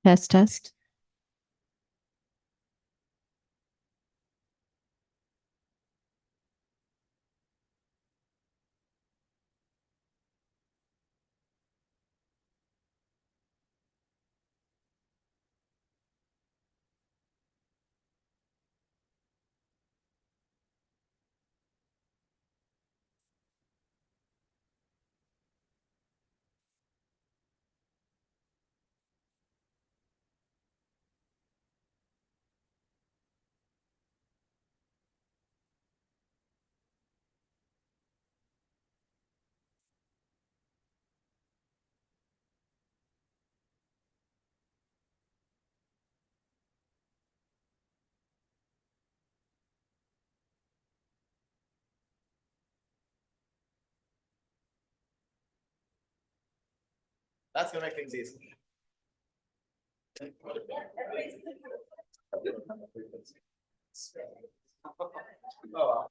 Test, test. That's gonna make things easy. Oh.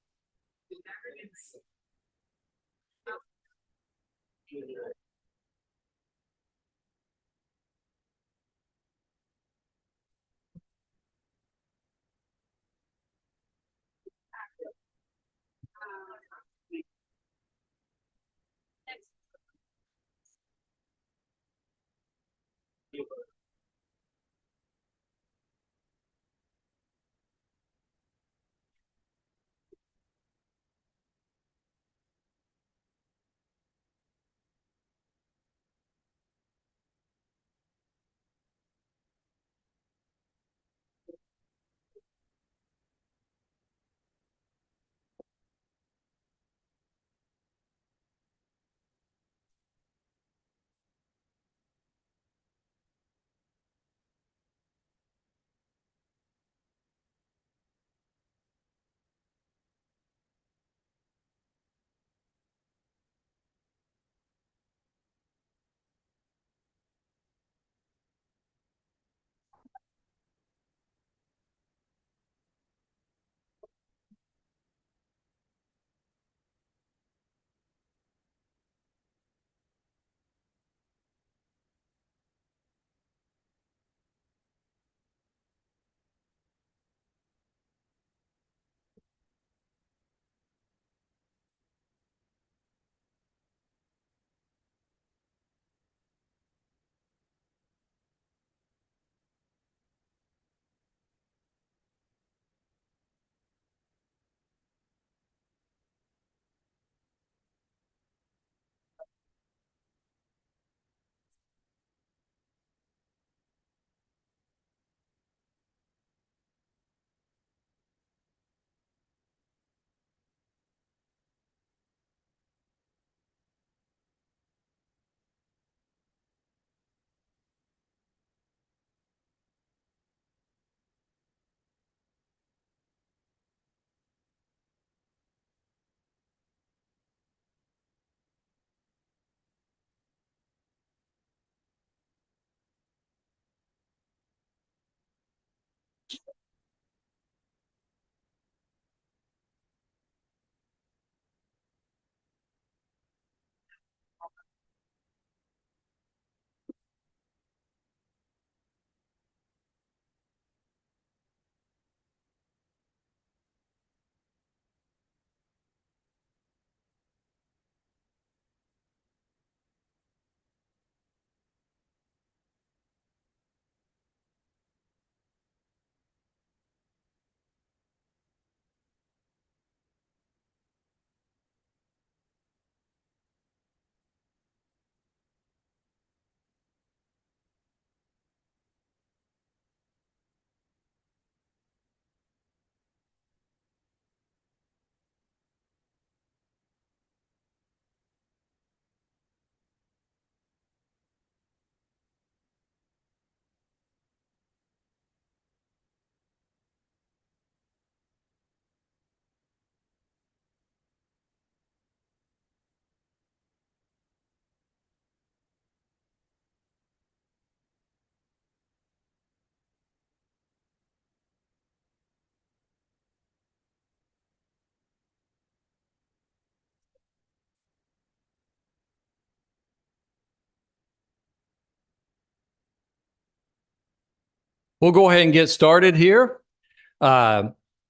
We'll go ahead and get started here.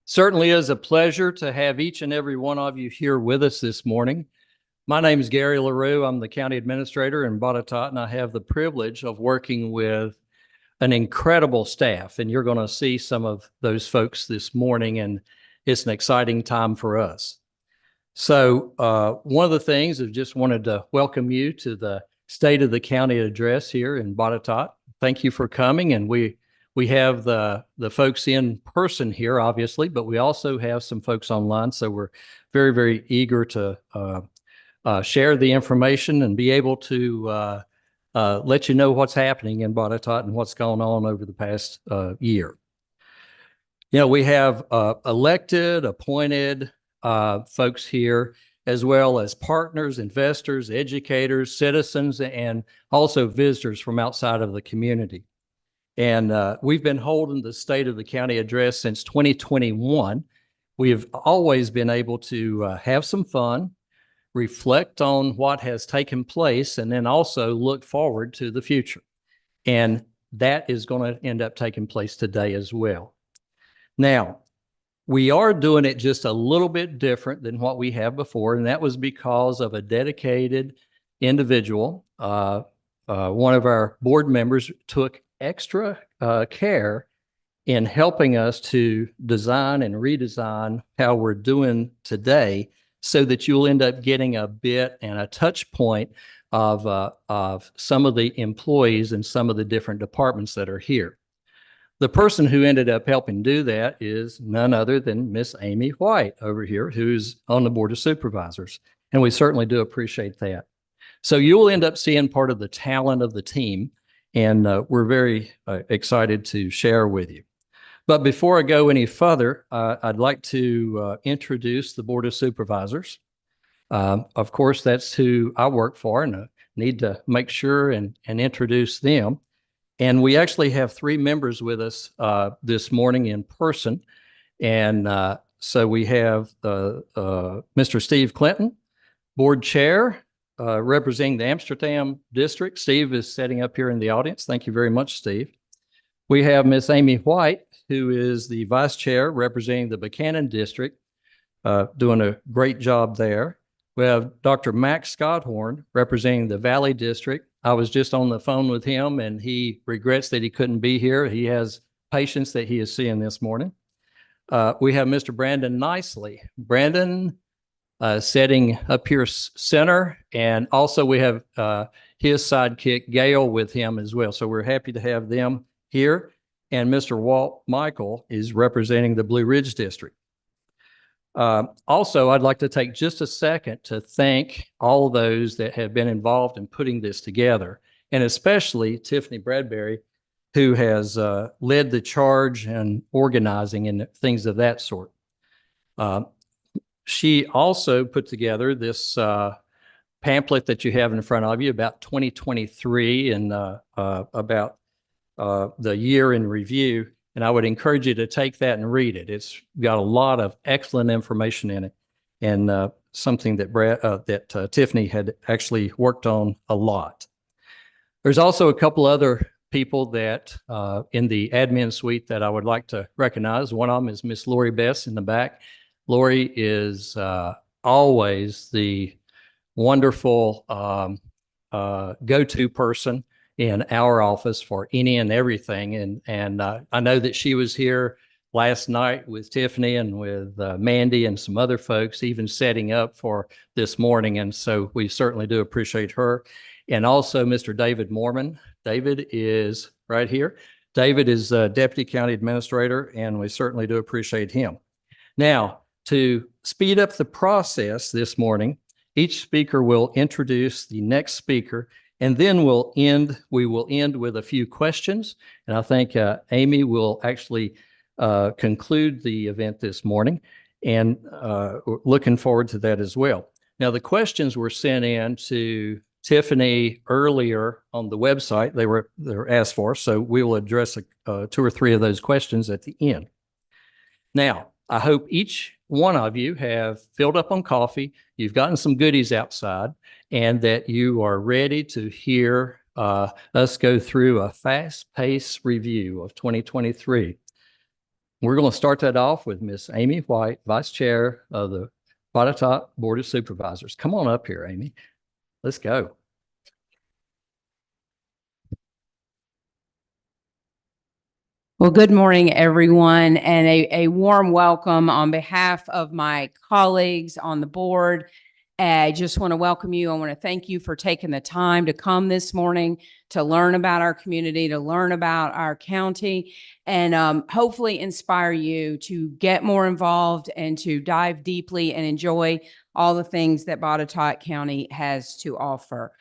Certainly is a pleasure to have each and every one of you here with us this morning. My name is Gary Larrowe. I'm the county administrator in Botetourt, and I have the privilege of working with an incredible staff, and you're going to see some of those folks this morning, and it's an exciting time for us. So one of the things is just wanted to welcome you to the State of the County address here in Botetourt. Thank you for coming, and we have the folks in person here, obviously, but we also have some folks online. So we're very, very eager to share the information and be able to let you know what's happening in Botetourt and what's gone on over the past year. You know, we have elected, appointed folks here, as well as partners, investors, educators, citizens, and also visitors from outside of the community. And we've been holding the State of the County address since 2021. We've always been able to have some fun, reflect on what has taken place, and then also look forward to the future. And that is going to end up taking place today as well. Now, we are doing it just a little bit different than what we have before, and that was because of a dedicated individual. One of our board members took extra care in helping us to design and redesign how we're doing today so that you'll end up getting a bit and a touch point of some of the employees and some of the different departments that are here. The person who ended up helping do that is none other than Miss Amy White over here, who's on the Board of Supervisors. And we certainly do appreciate that. So you'll end up seeing part of the talent of the team, and we're very excited to share with you. But before I go any further, I'd like to introduce the Board of Supervisors. Of course, that's who I work for, and I need to make sure and introduce them. And we actually have three members with us this morning in person. And so we have Mr. Steve Clinton, Board Chair, representing the Amsterdam District. Steve is sitting up here in the audience. Thank you very much, Steve. We have Miss Amy White, who is the Vice Chair representing the Buchanan District, doing a great job there. We have Dr. Max Scotthorn representing the Valley District. I was just on the phone with him, and he regrets that he couldn't be here. He has patients that he is seeing this morning. We have Mr. Brandon Nicely. Brandon sitting up here center, and also we have his sidekick, Gail, with him as well. So we're happy to have them here. And Mr. Walt Michael is representing the Blue Ridge District. Also, I'd like to take just a second to thank all those that have been involved in putting this together, and especially Tiffany Bradbury, who has led the charge and organizing and things of that sort. She also put together this pamphlet that you have in front of you about 2023 and about the year in review. And I would encourage you to take that and read it. It's got a lot of excellent information in it, and something that Tiffany had actually worked on a lot. There's also a couple other people that in the admin suite that I would like to recognize. One of them is Miss Lori Bess in the back. Lori is always the wonderful go-to person in our office for any and everything. And I know that she was here last night with Tiffany and with Mandy and some other folks, even setting up for this morning. And so we certainly do appreciate her. And also Mr. David Mormon. David is right here. David is Deputy County Administrator, and we certainly do appreciate him. Now, to speed up the process this morning, each speaker will introduce the next speaker, and then we will end with a few questions. And I think Amy will actually conclude the event this morning, and looking forward to that as well. Now, the questions were sent in to Tiffany earlier on the website. They were asked for, so we will address two or three of those questions at the end. Now, I hope each one of you have filled up on coffee, you've gotten some goodies outside, and that you are ready to hear us go through a fast-paced review of 2023. We're going to start that off with Miss Amy White, Vice Chair of the Botetourt Board of Supervisors. Come on up here, Amy. Let's go. Well, good morning, everyone, and a warm welcome on behalf of my colleagues on the board. I just want to welcome you. I want to thank you for taking the time to come this morning to learn about our community, to learn about our county, and hopefully inspire you to get more involved and to dive deeply and enjoy all the things that Botetourt County has to offer.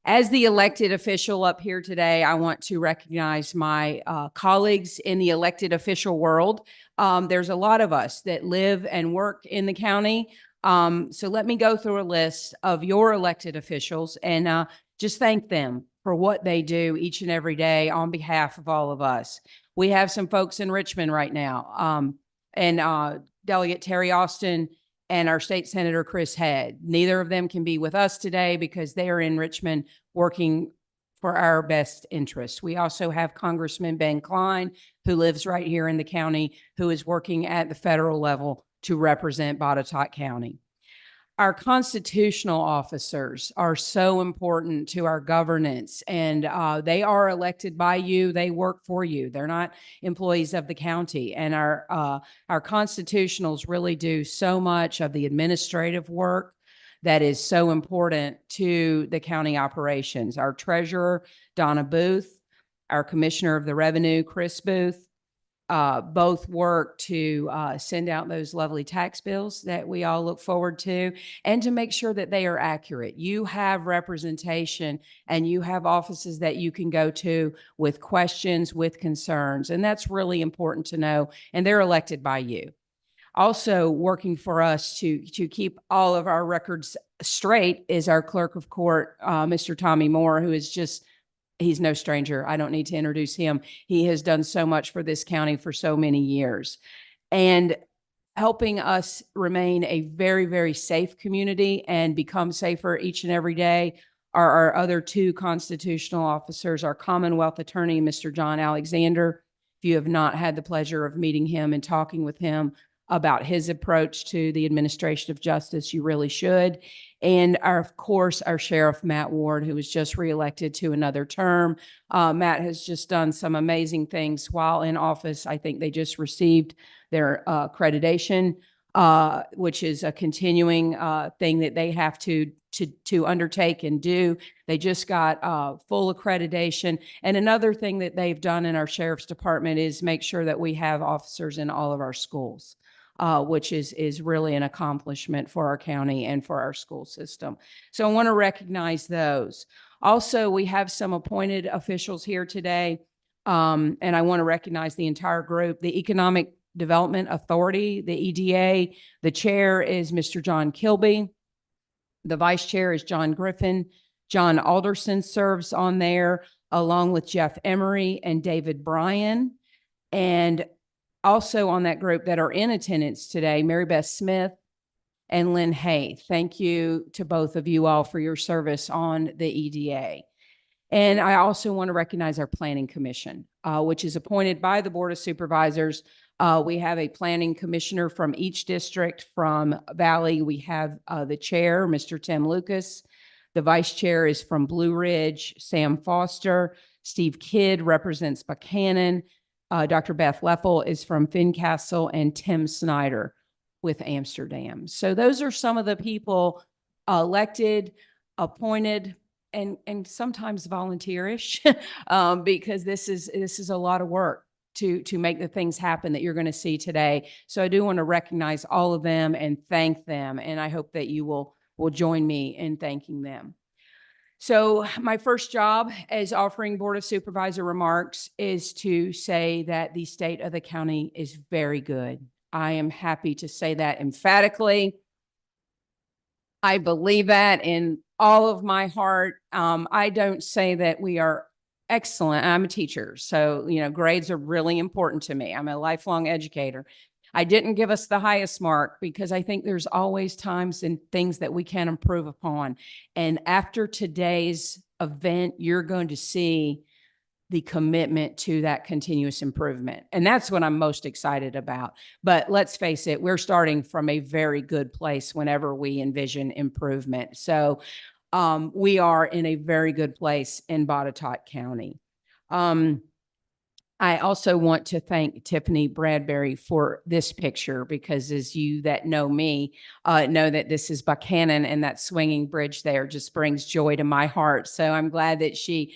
As the elected official up here today, I want to recognize my colleagues in the elected official world. There's a lot of us that live and work in the county. So let me go through a list of your elected officials and just thank them for what they do each and every day on behalf of all of us. We have some folks in Richmond right now, and Delegate Terry Austin and our state senator, Chris Head. Neither of them can be with us today because they are in Richmond working for our best interests. We also have Congressman Ben Klein, who lives right here in the county, who is working at the federal level to represent Botetourt County. Our constitutional officers are so important to our governance, and they are elected by you. They work for you. They're not employees of the county. And our constitutionals really do so much of the administrative work that is so important to the county operations. Our treasurer, Donna Booth, our commissioner of the revenue, Chris Booth, both work to send out those lovely tax bills that we all look forward to, and to make sure that they are accurate. You have representation and you have offices that you can go to with questions, with concerns, and that's really important to know, and they're elected by you. Also working for us to keep all of our records straight is our clerk of court, Mr. Tommy Moore, who is just, he's no stranger. I don't need to introduce him. He has done so much for this county for so many years. And helping us remain a very, very safe community and become safer each and every day are our other two constitutional officers, our Commonwealth Attorney, Mr. John Alexander. If you have not had the pleasure of meeting him and talking with him about his approach to the administration of justice, you really should. And of course, our Sheriff, Matt Ward, who was just reelected to another term. Matt has just done some amazing things while in office. I think they just received their accreditation, which is a continuing thing that they have to undertake and do. They just got full accreditation. And another thing that they've done in our Sheriff's Department is make sure that we have officers in all of our schools. Which is really an accomplishment for our county and for our school system. So I want to recognize those. Also, we have some appointed officials here today, and I want to recognize the entire group. The Economic Development Authority, the EDA, the chair is Mr. John Kilby. The vice chair is John Griffin. John Alderson serves on there, along with Jeff Emery and David Bryan. And also on that group that are in attendance today, Mary Beth Smith and Lynn Hay. Thank you to both of you all for your service on the EDA. And I also want to recognize our Planning Commission, which is appointed by the Board of Supervisors. We have a planning commissioner from each district. From Valley, we have the chair, Mr. Tim Lucas. The vice chair is from Blue Ridge, Sam Foster. Steve Kidd represents Buchanan. Dr. Beth Leffel is from Fincastle, and Tim Snyder with Amsterdam. So those are some of the people elected, appointed, and sometimes volunteerish, because this is a lot of work to make the things happen that you're going to see today. So I do want to recognize all of them and thank them, and I hope that you will join me in thanking them. So my first job as offering Board of Supervisor remarks is to say that the state of the county is very good. I am happy to say that emphatically. I believe that in all of my heart. I don't say that we are excellent. I'm a teacher, so grades are really important to me. I'm a lifelong educator. I didn't give us the highest mark because I think there's always times and things that we can improve upon. And after today's event, you're going to see the commitment to that continuous improvement. And that's what I'm most excited about. But let's face it, we're starting from a very good place whenever we envision improvement. So we are in a very good place in Botetourt County. I also want to thank Tiffany Bradbury for this picture, because as you that know me know that this is Buchanan, and that swinging bridge there just brings joy to my heart. So I'm glad that she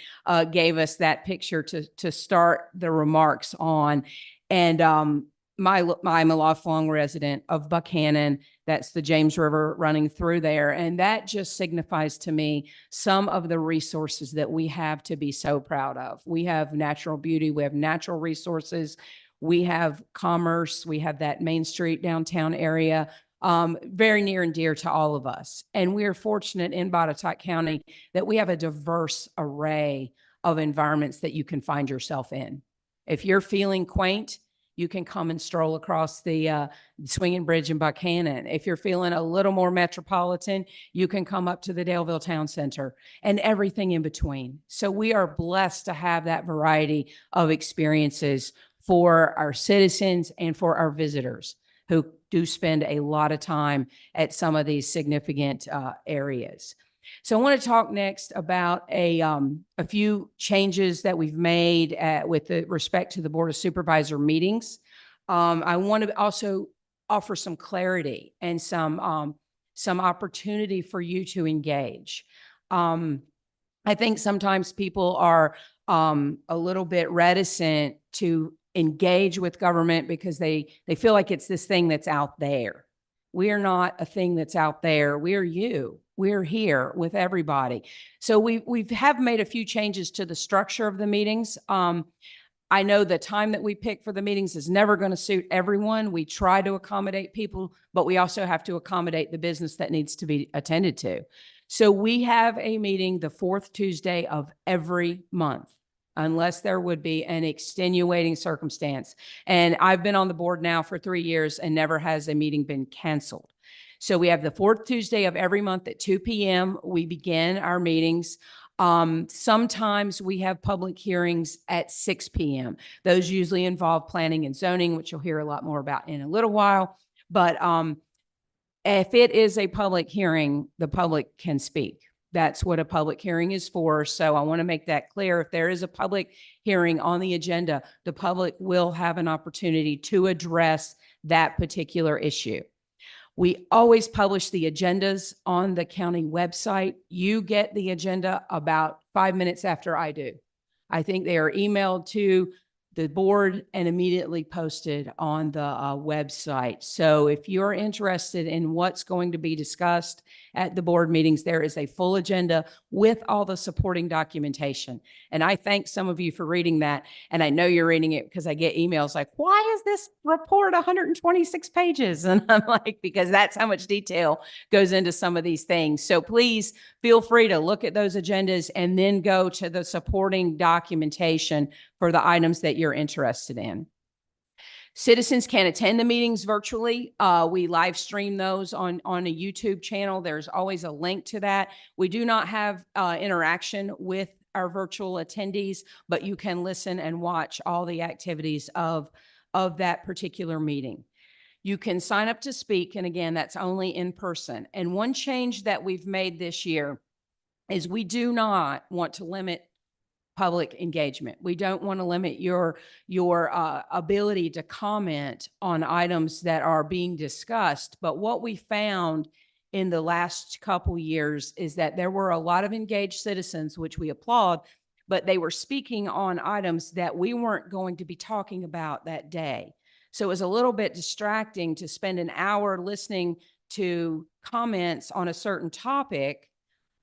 gave us that picture to start the remarks on. And I'm a lifelong resident of Buchanan. That's the James River running through there. And that just signifies to me some of the resources that we have to be so proud of. We have natural beauty, we have natural resources, we have commerce, we have that Main Street downtown area, very near and dear to all of us. And we are fortunate in Botetourt County that we have a diverse array of environments that you can find yourself in. If you're feeling quaint, you can come and stroll across the swinging bridge in Buchanan. If you're feeling a little more metropolitan, you can come up to the Daleville Town Center, and everything in between. So we are blessed to have that variety of experiences for our citizens and for our visitors who do spend a lot of time at some of these significant areas. So I want to talk next about a few changes that we've made with respect to the Board of Supervisor meetings. I want to also offer some clarity and some opportunity for you to engage. I think sometimes people are a little bit reticent to engage with government because they feel like it's this thing that's out there. We are not a thing that's out there. We are you. We're here with everybody. So we have made a few changes to the structure of the meetings. I know the time that we pick for the meetings is never going to suit everyone. We try to accommodate people, but we also have to accommodate the business that needs to be attended to. So we have a meeting the fourth Tuesday of every month, unless there would be an extenuating circumstance. And I've been on the board now for 3 years and never has a meeting been canceled. So we have the fourth Tuesday of every month at 2 p.m. We begin our meetings. Sometimes we have public hearings at 6 p.m. Those usually involve planning and zoning, which you'll hear a lot more about in a little while. But if it is a public hearing, the public can speak. That's what a public hearing is for. So I want to make that clear. If there is a public hearing on the agenda, the public will have an opportunity to address that particular issue. We always publish the agendas on the county website. You get the agenda about 5 minutes after I do. I think they are emailed to the board and immediately posted on the website. So if you're interested in what's going to be discussed at the board meetings, there is a full agenda with all the supporting documentation. And I thank some of you for reading that. And I know you're reading it because I get emails like, why is this report 126 pages? And I'm like, because that's how much detail goes into some of these things. So please feel free to look at those agendas and then go to the supporting documentation for the items that you're interested in. Citizens can attend the meetings virtually. We live stream those on a YouTube channel. There's always a link to that. We do not have interaction with our virtual attendees, but you can listen and watch all the activities of that particular meeting. You can sign up to speak, and again, that's only in person. And one change that we've made this year is we do not want to limit public engagement. We don't want to limit your ability to comment on items that are being discussed. But what we found in the last couple years is that there were a lot of engaged citizens, which we applaud, but they were speaking on items that we weren't going to be talking about that day. So it was a little bit distracting to spend an hour listening to comments on a certain topic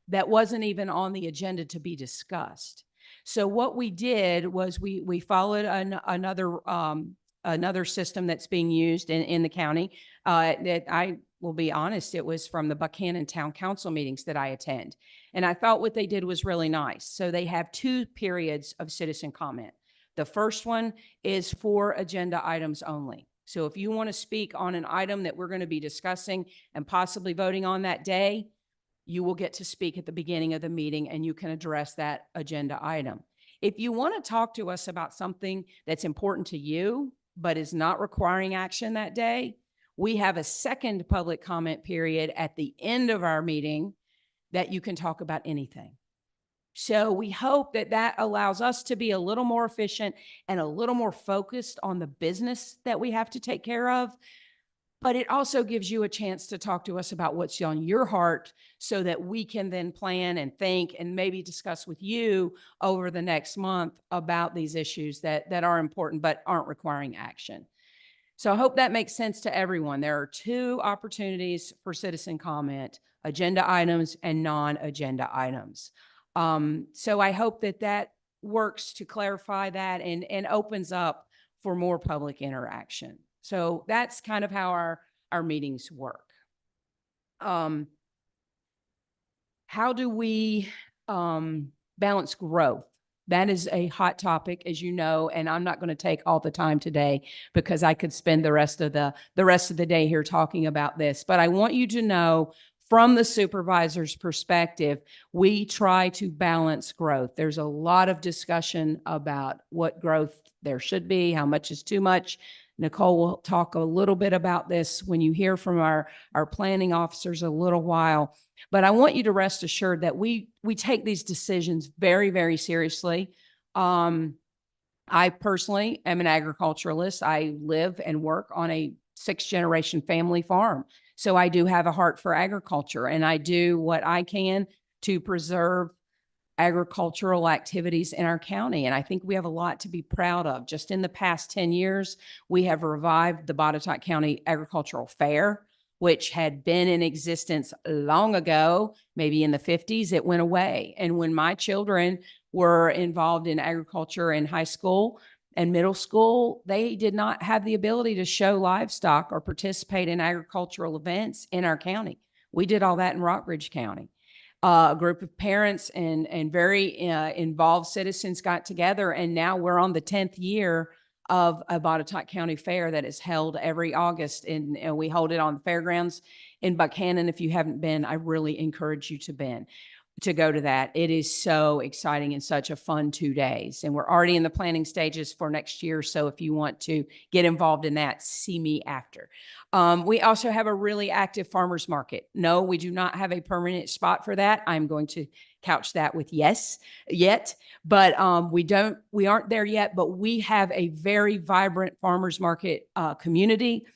that wasn't even on the agenda to be discussed. So what we did was we followed another system that's being used in the county. That I will be honest, it was from the Buchanan Town Council meetings that I attend. And I thought what they did was really nice. So they have 2 periods of citizen comment. The first one is for agenda items only. So if you want to speak on an item that we're going to be discussing and possibly voting on that day, you will get to speak at the beginning of the meeting and you can address that agenda item. If you want to talk to us about something that's important to you, but is not requiring action that day, we have a second public comment period at the end of our meeting that you can talk about anything. So we hope that that allows us to be a little more efficient and a little more focused on the business that we have to take care of. But it also gives you a chance to talk to us about what's on your heart so that we can then plan and think and maybe discuss with you over the next month about these issues that are important but aren't requiring action. So I hope that makes sense to everyone. There are two opportunities for citizen comment: agenda items and non-agenda items. So I hope that that works to clarify that and opens up for more public interaction. So that's kind of how our meetings work. How do we balance growth? That is a hot topic, as you know, and I'm not going to take all the time today because I could spend the rest of the day here talking about this. But I want you to know, from the supervisor's perspective, we try to balance growth. There's a lot of discussion about what growth there should be, how much is too much. Nicole will talk a little bit about this when you hear from our planning officers a little while. But I want you to rest assured that we take these decisions very, very seriously. I personally am an agriculturalist. I live and work on a 6th-generation family farm. So I do have a heart for agriculture, and I do what I can to preserve agricultural activities in our county. And I think we have a lot to be proud of. Just in the past 10 years, we have revived the Botetourt County Agricultural Fair, which had been in existence long ago, maybe in the 50s. It went away. And when my children were involved in agriculture in high school and middle school, they did not have the ability to show livestock or participate in agricultural events in our county. We did all that in Rockbridge County. A group of parents and very involved citizens got together, and now we're on the 10th year of a Botetourt County Fair that is held every August, and we hold it on the fairgrounds in Buchanan. If you haven't been, I really encourage you to go to that. It is so exciting and such a fun 2 days. And we're already in the planning stages for next year. So if you want to get involved in that, see me after. We also have a really active farmers market. No, we do not have a permanent spot for that. I'm going to couch that with yes, yet, but we aren't there yet, but we have a very vibrant farmers market community.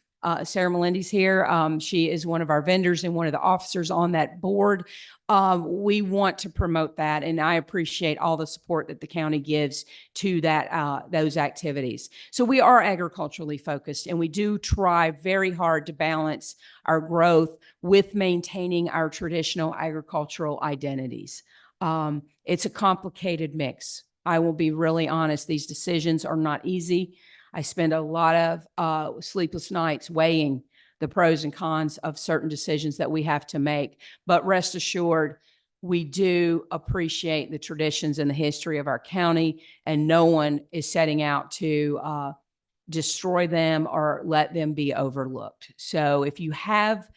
Sarah Melindy's here. She is one of our vendors and one of the officers on that board. We want to promote that, and I appreciate all the support that the county gives to that those activities. So we are agriculturally focused, and we do try very hard to balance our growth with maintaining our traditional agricultural identities. It's a complicated mix. I will be really honest. These decisions are not easy. I spend a lot of sleepless nights weighing the pros and cons of certain decisions that we have to make. But rest assured, we do appreciate the traditions and the history of our county, and no one is setting out to destroy them or let them be overlooked. So if you have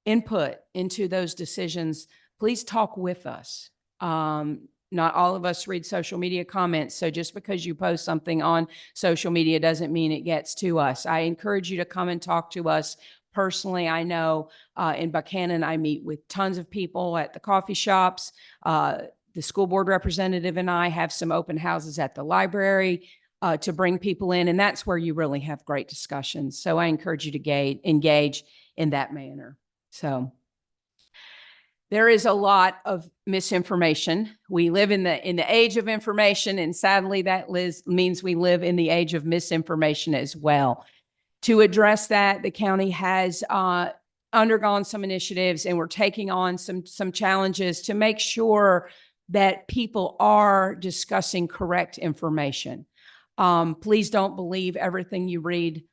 input into those decisions, please talk with us. Not all of us read social media comments, so just because you post something on social media doesn't mean it gets to us. I encourage you to come and talk to us personally. I know in Buchanan, I meet with tons of people at the coffee shops. The school board representative and I have some open houses at the library to bring people in, and that's where you really have great discussions. So I encourage you to engage in that manner. So there is a lot of misinformation. We live in the age of information, and sadly, that means we live in the age of misinformation as well. To address that, the county has undergone some initiatives, and we're taking on some challenges to make sure that people are discussing correct information. Please don't believe everything you read.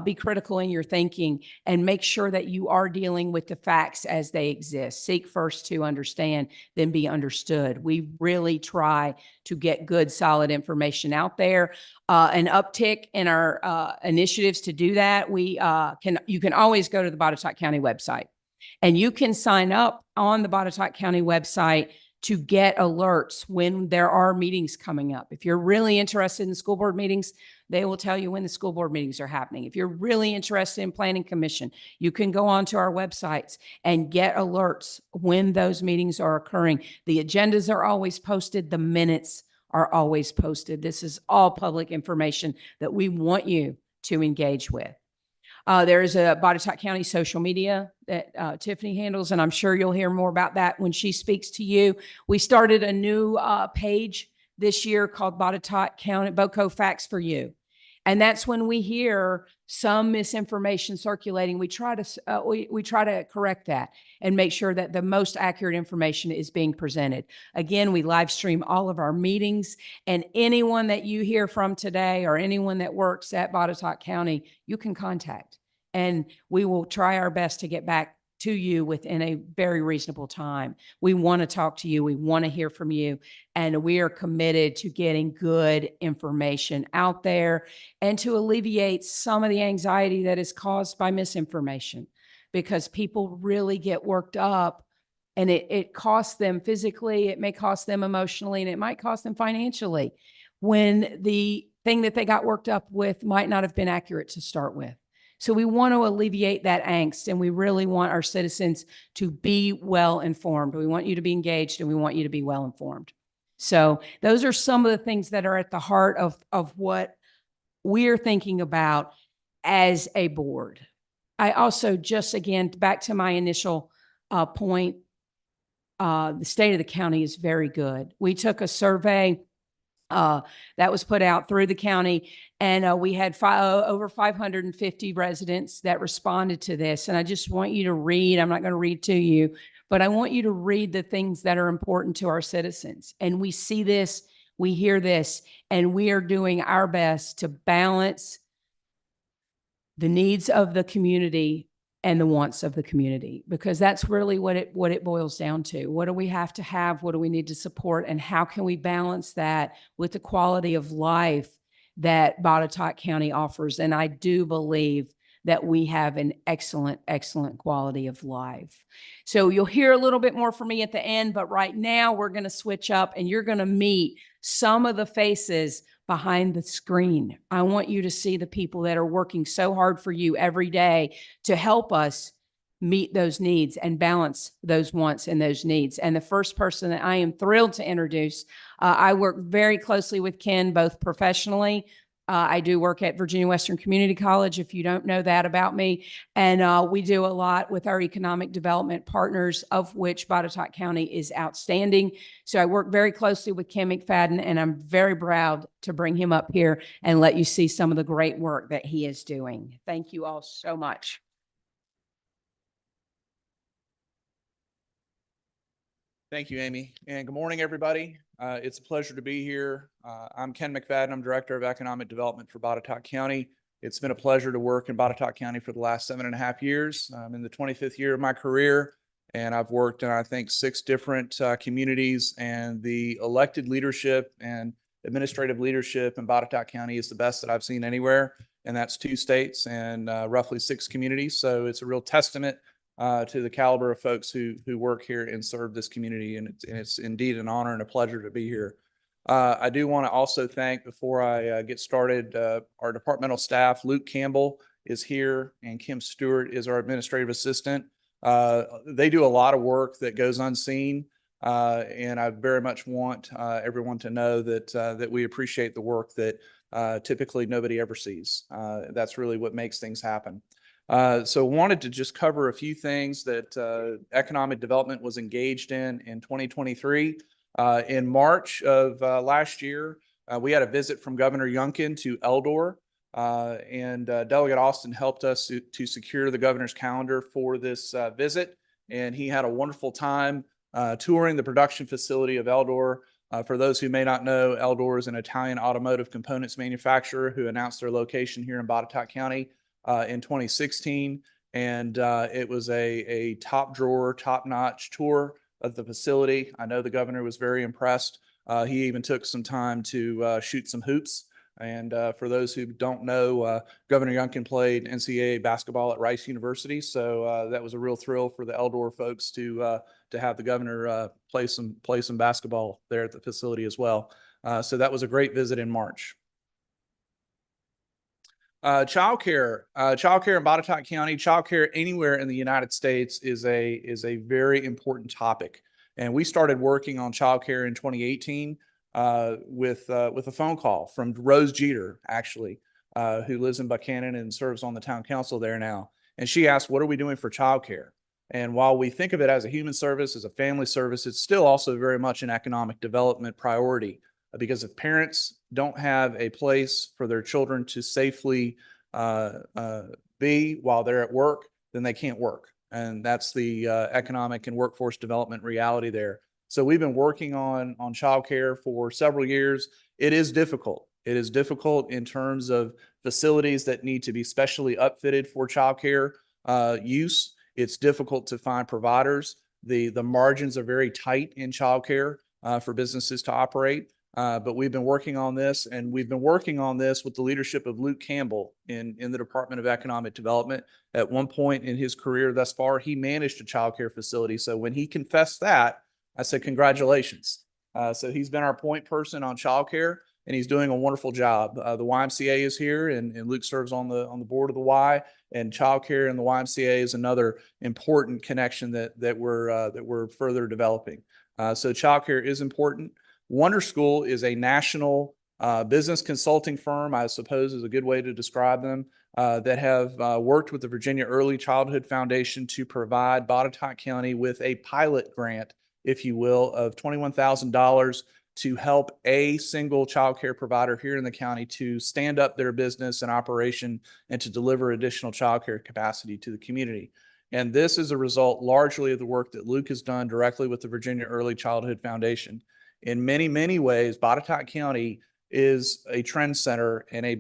Be critical in your thinking and make sure that you are dealing with the facts as they exist. Seek first to understand, then be understood. We really try to get good, solid information out there. An uptick in our initiatives to do that, you can always go to the Botetourt County website. And you can sign up on the Botetourt County website to get alerts when there are meetings coming up. If you're really interested in school board meetings, they will tell you when the school board meetings are happening. If you're really interested in planning commission, you can go onto our websites and get alerts when those meetings are occurring. The agendas are always posted. The minutes are always posted. This is all public information that we want you to engage with. There is a Botetourt County social media that Tiffany handles, and I'm sure you'll hear more about that when she speaks to you. We started a new page this year called Botetourt County BOCO Facts for You. And that's when we hear some misinformation circulating. We try to correct that and make sure that the most accurate information is being presented. Again, we live stream all of our meetings, and anyone that you hear from today or anyone that works at Botetourt County, you can contact, and we will try our best to get back to you within a very reasonable time. We want to talk to you. We want to hear from you. And we are committed to getting good information out there and to alleviate some of the anxiety that is caused by misinformation, because people really get worked up, and it costs them physically, it may cost them emotionally, and it might cost them financially when the thing that they got worked up with might not have been accurate to start with. So we want to alleviate that angst, and we really want our citizens to be well informed. We want you to be engaged, and we want you to be well informed. So those are some of the things that are at the heart of what we're thinking about as a board. I also, just again, back to my initial point, the state of the county is very good. We took a survey that was put out through the county, and we had over 550 residents that responded to this. And I just want you to read, I'm not going to read to you, but I want you to read the things that are important to our citizens. And we see this, we hear this, and we are doing our best to balance the needs of the community and the wants of the community, because that's really what it boils down to. What do we have to have? What do we need to support? And how can we balance that with the quality of life that Botetourt County offers? And I do believe that we have an excellent, excellent quality of life. So you'll hear a little bit more from me at the end, but right now we're going to switch up, and you're going to meet some of the faces behind the screen. I want you to see the people that are working so hard for you every day to help us meet those needs and balance those wants and those needs. And the first person that I am thrilled to introduce, I work very closely with Ken, both professionally. I do work at Virginia Western Community College, if you don't know that about me. And we do a lot with our economic development partners, of which Botetourt County is outstanding. So I work very closely with Ken McFadyen, and I'm very proud to bring him up here and let you see some of the great work that he is doing. Thank you all so much. Thank you, Amy. And good morning, everybody. It's a pleasure to be here. I'm Ken McFadyen. I'm Director of Economic Development for Botetourt County. It's been a pleasure to work in Botetourt County for the last 7.5 years. I'm in the 25th year of my career, and I've worked in, I think, 6 different communities, and the elected leadership and administrative leadership in Botetourt County is the best that I've seen anywhere, and that's 2 states and roughly 6 communities. So it's a real testament to the caliber of folks who work here and serve this community. And it's indeed an honor and a pleasure to be here. I do want to also thank, before I get started, our departmental staff. Luke Campbell is here, and Kim Stewart is our administrative assistant. They do a lot of work that goes unseen. And I very much want everyone to know that that we appreciate the work that typically nobody ever sees. That's really what makes things happen. So wanted to just cover a few things that economic development was engaged in 2023. In March of last year, we had a visit from Governor Youngkin to Eldor, and Delegate Austin helped us to secure the governor's calendar for this visit. And he had a wonderful time touring the production facility of Eldor. For those who may not know, Eldor is an Italian automotive components manufacturer who announced their location here in Botetourt County in 2016, and it was a top drawer, top-notch tour of the facility. I know the governor was very impressed. He even took some time to shoot some hoops And for those who don't know, Governor Youngkin played NCAA basketball at Rice University. So that was a real thrill for the Eldor folks to have the governor play some basketball there at the facility as well. So that was a great visit in March. Childcare in Botetourt County, childcare anywhere in the United States is a very important topic. And we started working on childcare in 2018 with a phone call from Rose Jeter, actually, who lives in Buchanan and serves on the town council there now. And she asked, what are we doing for childcare? And while we think of it as a human service, as a family service, it's still also very much an economic development priority. Because if parents don't have a place for their children to safely be while they're at work, then they can't work. And that's the economic and workforce development reality there. So we've been working on childcare for several years. It is difficult. It is difficult in terms of facilities that need to be specially upfitted for childcare use. It's difficult to find providers. The margins are very tight in childcare for businesses to operate. But we've been working on this, and we've been working on this with the leadership of Luke Campbell in the Department of Economic Development. At one point in his career thus far, he managed a childcare facility. So when he confessed that, I said, congratulations. So he's been our point person on childcare, and he's doing a wonderful job. The YMCA is here, and Luke serves on the board of the Y, and childcare and the YMCA is another important connection that we're further developing. So childcare is important. Wonder School is a national business consulting firm, I suppose is a good way to describe them, that have worked with the Virginia Early Childhood Foundation to provide Botetourt County with a pilot grant, if you will, of $21,000 to help a single child care provider here in the county to stand up their business and operation and to deliver additional child care capacity to the community. And this is a result largely of the work that Luke has done directly with the Virginia Early Childhood Foundation. In many, many ways, Botetourt County is a trend center and a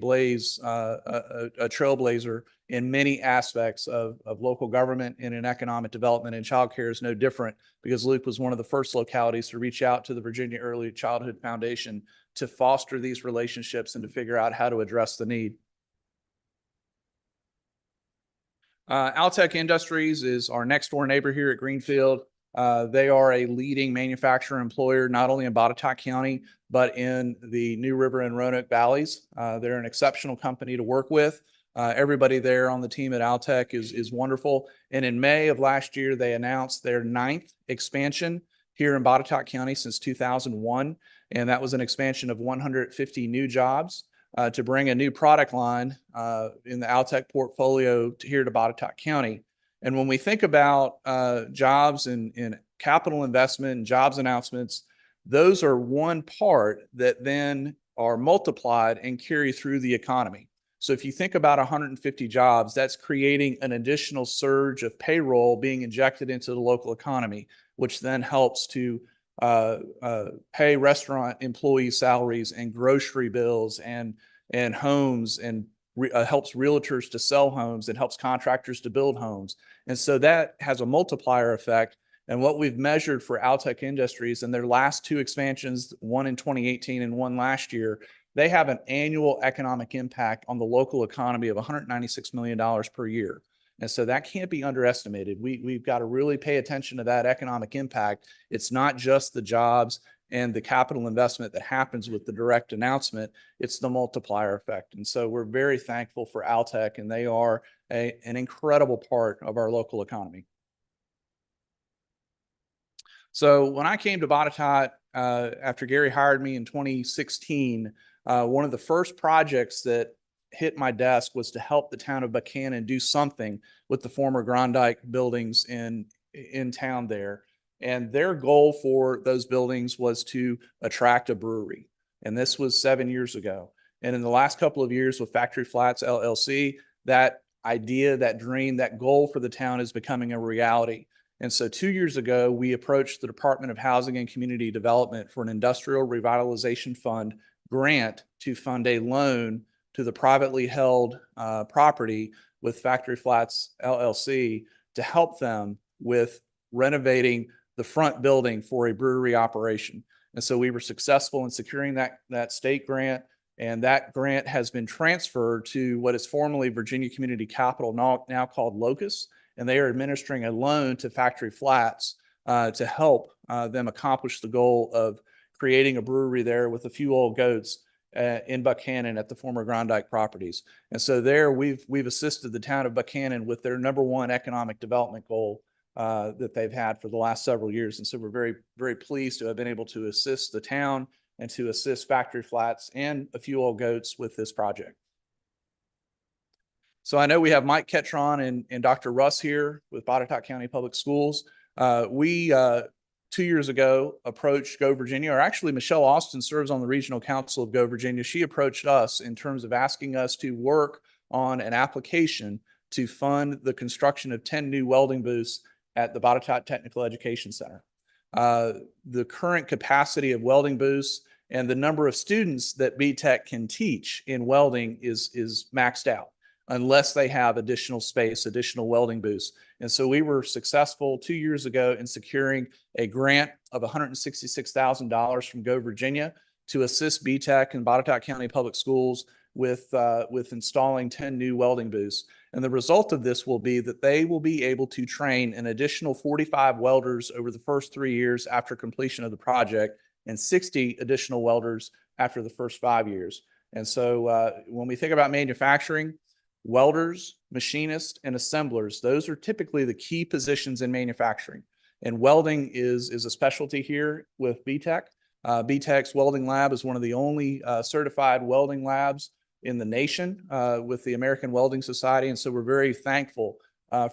trailblazer in many aspects of local government and in economic development, and childcare is no different, because Luke was one of the first localities to reach out to the Virginia Early Childhood Foundation to foster these relationships and to figure out how to address the need. Altec Industries is our next door neighbor here at Greenfield. They are a leading manufacturer employer, not only in Botetourt County, but in the New River and Roanoke Valleys. They're an exceptional company to work with. Everybody there on the team at Altec is wonderful. And in May of last year, they announced their 9th expansion here in Botetourt County since 2001. And that was an expansion of 150 new jobs to bring a new product line in the Altec portfolio here to Botetourt County. And when we think about jobs and capital investment and jobs announcements, those are one part that then are multiplied and carry through the economy. So if you think about 150 jobs, that's creating an additional surge of payroll being injected into the local economy, which then helps to pay restaurant employee salaries and grocery bills and homes, and helps realtors to sell homes, and helps contractors to build homes. And so that has a multiplier effect. And what we've measured for Altec Industries in their last 2 expansions, one in 2018 and one last year, they have an annual economic impact on the local economy of $196 million per year. And so that can't be underestimated. We've got to really pay attention to that economic impact. It's not just the jobs and the capital investment that happens with the direct announcement, it's the multiplier effect. And so we're very thankful for Altec, and they are an incredible part of our local economy. So when I came to Botetourt, after Gary hired me in 2016, one of the first projects that hit my desk was to help the town of Buchanan do something with the former Grondike buildings in town there. And their goal for those buildings was to attract a brewery. And this was 7 years ago. And in the last couple of years with Factory Flats LLC, that idea, that dream, that goal for the town is becoming a reality. And so 2 years ago, we approached the Department of Housing and Community Development for an industrial revitalization fund grant to fund a loan to the privately held property with Factory Flats LLC to help them with renovating the front building for a brewery operation. And so we were successful in securing that state grant. And that grant has been transferred to what is formerly Virginia Community Capital, now called Locust. And they are administering a loan to Factory Flats to help them accomplish the goal of creating a brewery there with a few old goats in Buchanan at the former Grondike properties. And so there we've assisted the town of Buchanan with their #1 economic development goal that they've had for the last several years. And so we're very, very pleased to have been able to assist the town and to assist Factory Flats and a few old goats with this project. So I know we have Mike Ketron and Dr. Russ here with Botetourt County Public Schools. We 2 years ago approached Go Virginia, or actually Michelle Austin serves on the regional council of Go Virginia. She approached us in terms of asking us to work on an application to fund the construction of 10 new welding booths at the Botetourt Technical Education Center. The current capacity of welding booths and the number of students that BTech can teach in welding is maxed out unless they have additional space, additional welding booths. And so we were successful 2 years ago in securing a grant of $166,000 from Go Virginia to assist BTech and Botetourt County Public Schools with installing 10 new welding booths. And the result of this will be that they will be able to train an additional 45 welders over the first 3 years after completion of the project and 60 additional welders after the first 5 years. And so when we think about manufacturing, welders, machinists, and assemblers, those are typically the key positions in manufacturing. And welding is a specialty here with BTech. BTech's welding lab is one of the only certified welding labs in the nation with the American Welding Society. And so we're very thankful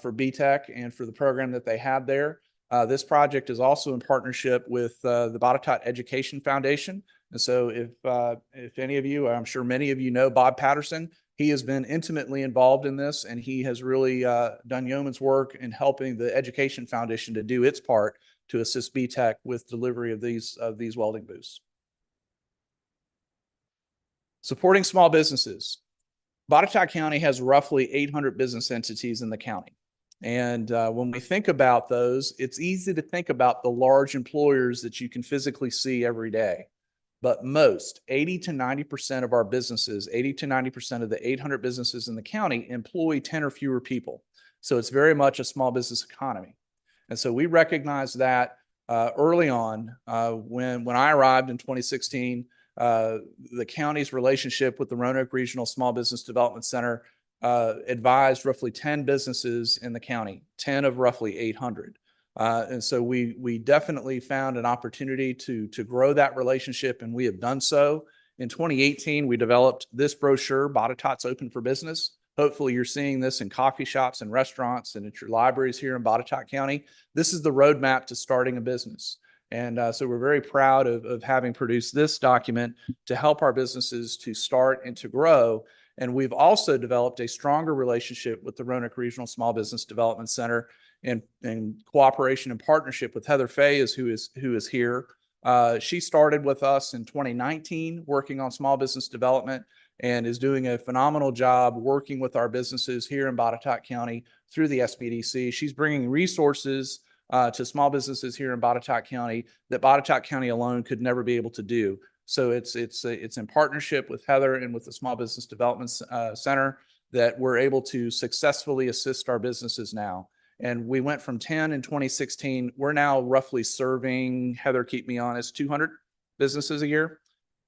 for BTech and for the program that they have there. This project is also in partnership with the Botetourt Education Foundation. And so if any of you, I'm sure many of you know Bob Patterson, he has been intimately involved in this, and he has really done yeoman's work in helping the Education Foundation to do its part to assist BTech with delivery of these welding booths. Supporting small businesses. Botetourt County has roughly 800 business entities in the county. And when we think about those, it's easy to think about the large employers that you can physically see every day. But most, 80 to 90% of our businesses, 80 to 90% of the 800 businesses in the county employ 10 or fewer people. So it's very much a small business economy. And so we recognized that early on when I arrived in 2016, the county's relationship with the Roanoke Regional Small Business Development Center advised roughly 10 businesses in the county, 10 of roughly 800. And so we definitely found an opportunity to grow that relationship, and we have done so. In 2018, we developed this brochure, Botetourt's Open for Business. Hopefully you're seeing this in coffee shops and restaurants and at your libraries here in Botetourt County. This is the roadmap to starting a business. And so we're very proud of having produced this document to help our businesses to start and to grow. And we've also developed a stronger relationship with the Roanoke Regional Small Business Development Center in cooperation and partnership with Heather Fay, who is here. She started with us in 2019 working on small business development and is doing a phenomenal job working with our businesses here in Botetourt County through the SBDC. She's bringing resources to small businesses here in Botetourt County that Botetourt County alone could never be able to do. So it's in partnership with Heather and with the Small Business Development Center that we're able to successfully assist our businesses now. And we went from 10 in 2016. We're now roughly serving, Heather, keep me honest, 200 businesses a year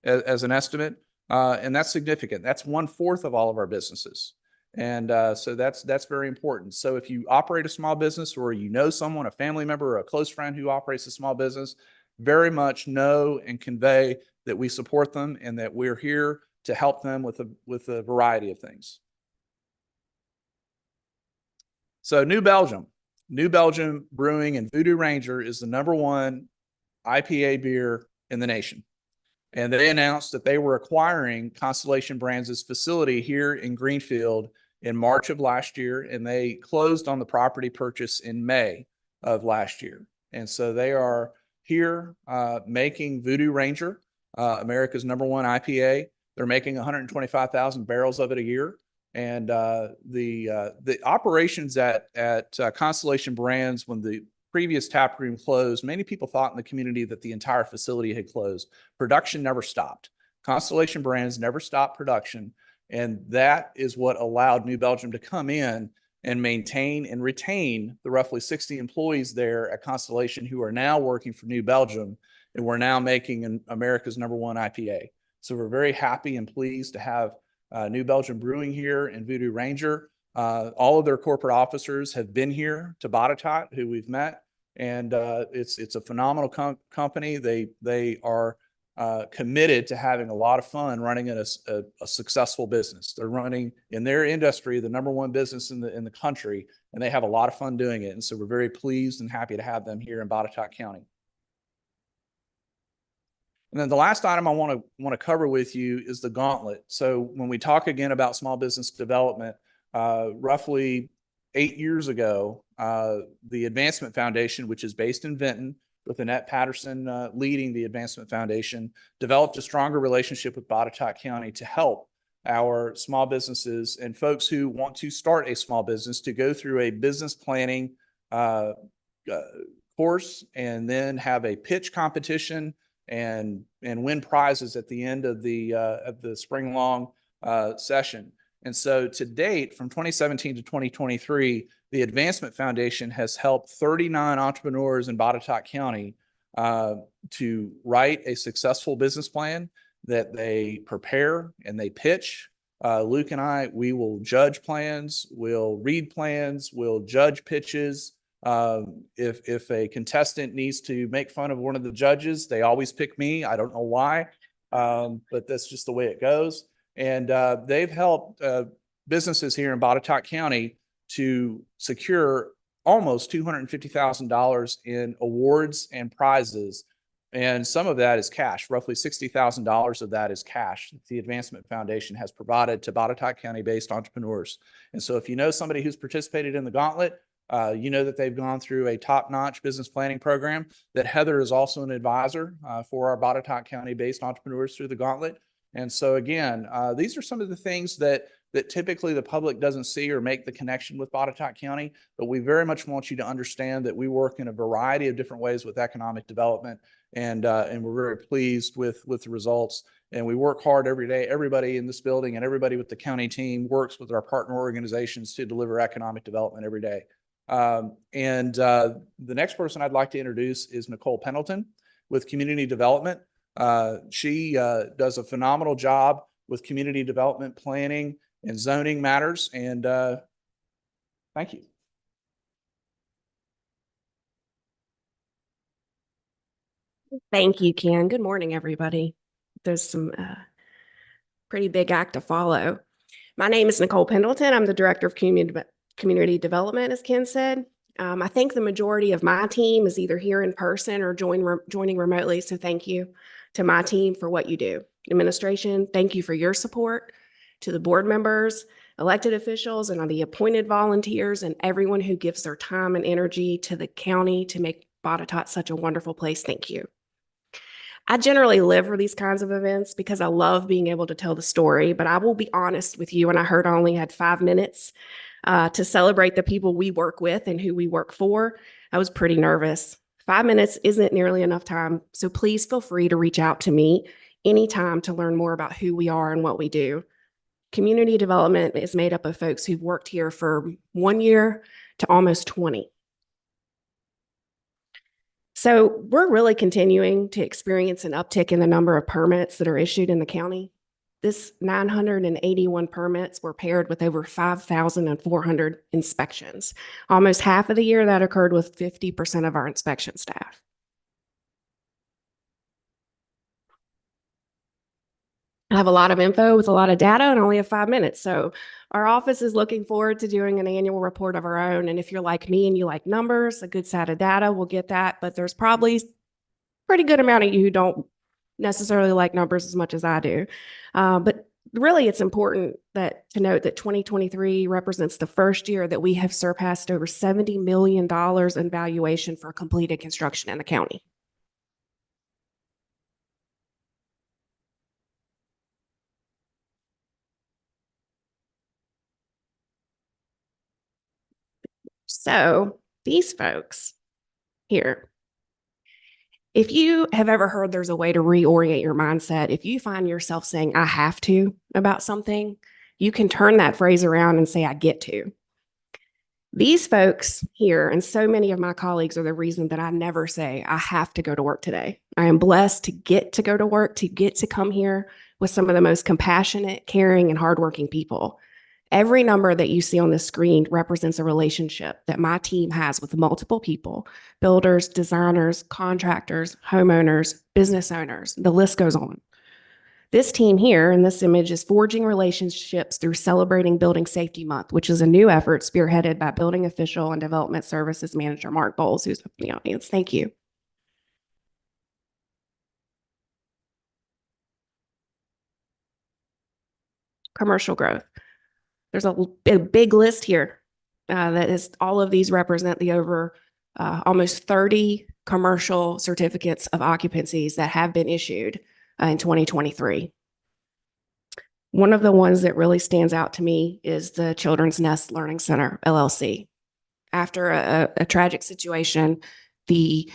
as an estimate. And that's significant. That's 1/4 of all of our businesses. And so that's very important. So if you operate a small business, or you know someone, a family member or a close friend who operates a small business, very much know and convey that we support them and that we're here to help them with a variety of things. So New Belgium Brewing and Voodoo Ranger is the #1 IPA beer in the nation. And they announced that they were acquiring Constellation Brands' facility here in Greenfield in March of last year, and they closed on the property purchase in May of last year. And so they are here making Voodoo Ranger, America's #1 IPA. They're making 125,000 barrels of it a year. And the operations at Constellation Brands, when the previous tap room closed, many people thought in the community that the entire facility had closed. Production never stopped. Constellation Brands never stopped production, and that is what allowed New Belgium to come in and maintain and retain the roughly 60 employees there at Constellation who are now working for New Belgium, and we're now making America's #1 IPA. So we're very happy and pleased to have New Belgium Brewing here and Voodoo Ranger. All of their corporate officers have been here to Botetourt, who we've met, and it's a phenomenal company. They are committed to having a lot of fun running a successful business. They're running in their industry the #1 business in the country, and they have a lot of fun doing it. And so we're very pleased and happy to have them here in Botetourt County. And then the last item I want to cover with you is the gauntlet. So when we talk again about small business development, roughly 8 years ago, the Advancement Foundation, which is based in Vinton, with Annette Patterson leading the Advancement Foundation, developed a stronger relationship with Botetourt County to help our small businesses and folks who want to start a small business to go through a business planning course and then have a pitch competition and win prizes at the end of the spring long session. And so to date, from 2017 to 2023, the Advancement Foundation has helped 39 entrepreneurs in Botetourt County to write a successful business plan that they prepare and they pitch. Luke and I, we will judge plans, we'll read plans, we'll judge pitches. If a contestant needs to make fun of one of the judges, they always pick me. I don't know why, but that's just the way it goes. And they've helped businesses here in Botetourt County to secure almost $250,000 in awards and prizes. And some of that is cash. Roughly $60,000 of that is cash that the Advancement Foundation has provided to Botetourt County-based entrepreneurs. And so if you know somebody who's participated in the gauntlet, you know that they've gone through a top-notch business planning program, that Heather is also an advisor for our Botetourt County-based entrepreneurs through the gauntlet. And so again, these are some of the things that typically the public doesn't see or make the connection with Botetourt County, but we very much want you to understand that we work in a variety of different ways with economic development, and we're very pleased with the results. And we work hard every day. Everybody in this building and everybody with the county team works with our partner organizations to deliver economic development every day. The next person I'd like to introduce is Nicole Pendleton with Community Development. She does a phenomenal job with community development planning and zoning matters. And thank you. Thank you, Ken. Good morning, everybody. There's some pretty big act to follow. My name is Nicole Pendleton. I'm the Director of Community Development, as Ken said. I think the majority of my team is either here in person or joining remotely. So thank you to my team for what you do. Administration, thank you for your support. To the board members, elected officials, and the appointed volunteers, and everyone who gives their time and energy to the county to make Botetourt such a wonderful place, thank you. I generally live for these kinds of events because I love being able to tell the story, but I will be honest with you, and I heard I only had 5 minutes to celebrate the people we work with and who we work for. I was pretty nervous. 5 minutes isn't nearly enough time, so please feel free to reach out to me anytime to learn more about who we are and what we do. Community development is made up of folks who've worked here for 1 year to almost 20. So we're really continuing to experience an uptick in the number of permits that are issued in the county. This 981 permits were paired with over 5,400 inspections. Almost half of the year that occurred with 50% of our inspection staff. I have a lot of info with a lot of data and only have 5 minutes. So our office is looking forward to doing an annual report of our own. And if you're like me and you like numbers, a good set of data, we'll get that. But there's probably a pretty good amount of you who don't necessarily like numbers as much as I do. But really, it's important to note that 2023 represents the first year that we have surpassed over $70 million in valuation for completed construction in the county. So these folks here, If you have ever heard there's a way to reorient your mindset, if you find yourself saying, I have to about something, you can turn that phrase around and say, I get to. These folks here and so many of my colleagues are the reason that I never say, I have to go to work today. I am blessed to get to go to work, to get to come here with some of the most compassionate, caring, and hardworking people. Every number that you see on the screen represents a relationship that my team has with multiple people, builders, designers, contractors, homeowners, business owners. The list goes on. This team here in this image is forging relationships through celebrating Building Safety Month, which is a new effort spearheaded by Building Official and Development Services Manager Mark Bowles, who's up in the audience. Thank you. Commercial growth. There's a big list here that is all of these represent the over almost 30 commercial certificates of occupancies that have been issued in 2023. One of the ones that really stands out to me is the Children's Nest Learning Center, LLC. After a tragic situation, the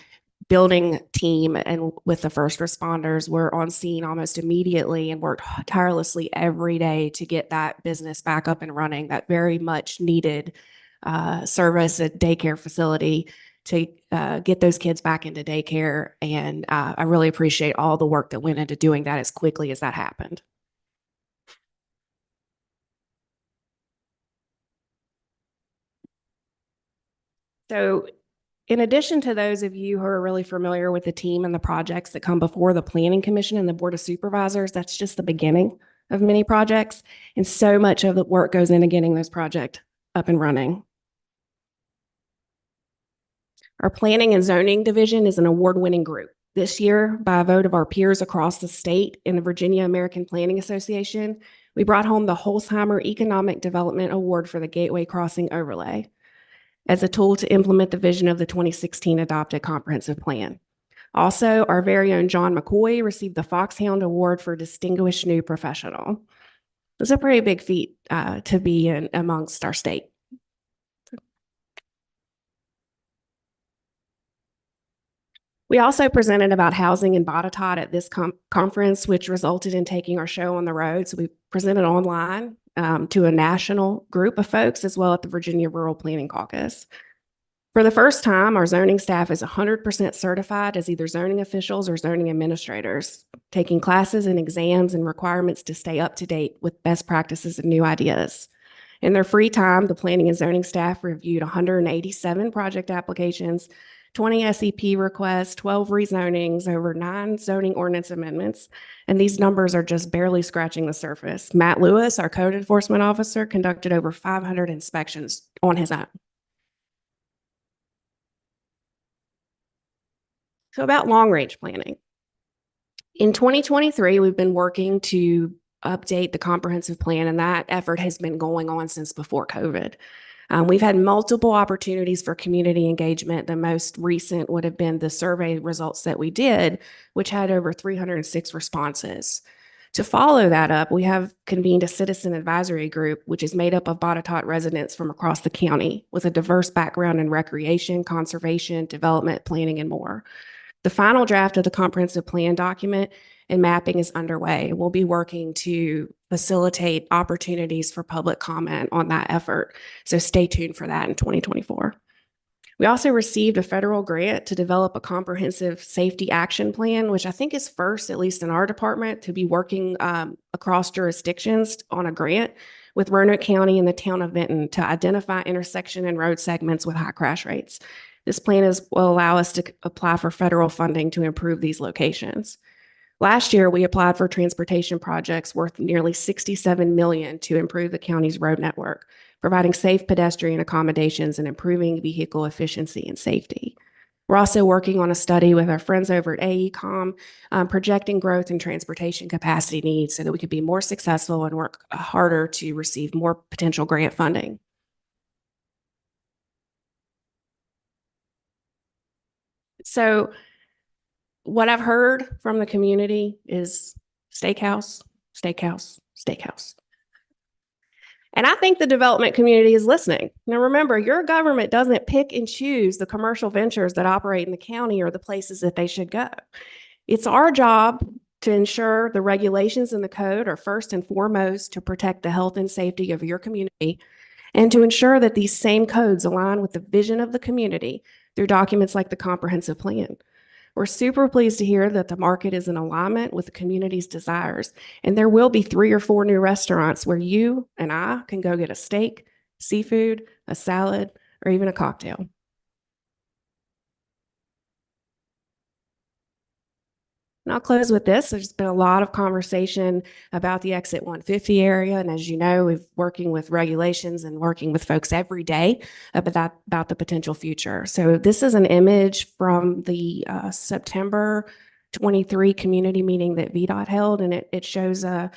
building team and with the first responders were on scene almost immediately and worked tirelessly every day to get that business back up and running, that very much needed service at daycare facility to get those kids back into daycare. And I really appreciate all the work that went into doing that as quickly as that happened. So in addition to those of you who are really familiar with the team and the projects that come before the Planning Commission and the Board of Supervisors, that's just the beginning of many projects. And so much of the work goes into getting those projects up and running. Our Planning and Zoning Division is an award-winning group. This year, by a vote of our peers across the state in the Virginia American Planning Association, we brought home the Holzheimer Economic Development Award for the Gateway Crossing Overlay as a tool to implement the vision of the 2016 adopted comprehensive plan. Also, our very own John McCoy received the Foxhound Award for Distinguished New Professional. It's a pretty big feat to be in amongst our state. We also presented about housing in Botetourt at this conference, which resulted in taking our show on the road. So we presented online to a national group of folks, as well as the Virginia Rural Planning Caucus. For the first time, our zoning staff is 100% certified as either zoning officials or zoning administrators, taking classes and exams and requirements to stay up to date with best practices and new ideas. In their free time, the planning and zoning staff reviewed 187 project applications, 20 SEP requests, 12 rezonings, over 9 zoning ordinance amendments, and these numbers are just barely scratching the surface. Matt Lewis, our code enforcement officer, conducted over 500 inspections on his own. So about long-range planning. In 2023, we've been working to update the comprehensive plan, and that effort has been going on since before COVID. We've had multiple opportunities for community engagement. The most recent would have been the survey results that we did, which had over 306 responses. To follow that up, we have convened a citizen advisory group, which is made up of Botetourt residents from across the county with a diverse background in recreation, conservation, development, planning, and more. The final draft of the comprehensive plan document and mapping is underway. We'll be working to facilitate opportunities for public comment on that effort. So stay tuned for that in 2024. We also received a federal grant to develop a comprehensive safety action plan, which I think is first, at least in our department, to be working across jurisdictions on a grant with Roanoke County and the town of Benton to identify intersection and road segments with high crash rates. This plan will allow us to apply for federal funding to improve these locations. Last year, we applied for transportation projects worth nearly $67 million to improve the county's road network, providing safe pedestrian accommodations and improving vehicle efficiency and safety. We're also working on a study with our friends over at AECOM, projecting growth in transportation capacity needs so that we could be more successful and work harder to receive more potential grant funding. So what I've heard from the community is steakhouse, steakhouse, steakhouse. And I think the development community is listening. Now, remember, your government doesn't pick and choose the commercial ventures that operate in the county or the places that they should go. It's our job to ensure the regulations and the code are first and foremost to protect the health and safety of your community and to ensure that these same codes align with the vision of the community through documents like the comprehensive plan. We're super pleased to hear that the market is in alignment with the community's desires, and there will be 3 or 4 new restaurants where you and I can go get a steak, seafood, a salad, or even a cocktail. And I'll close with this. There's been a lot of conversation about the exit 150 area. And as you know, we're working with regulations and working with folks every day about the potential future. So this is an image from the September 23 community meeting that VDOT held, and it shows the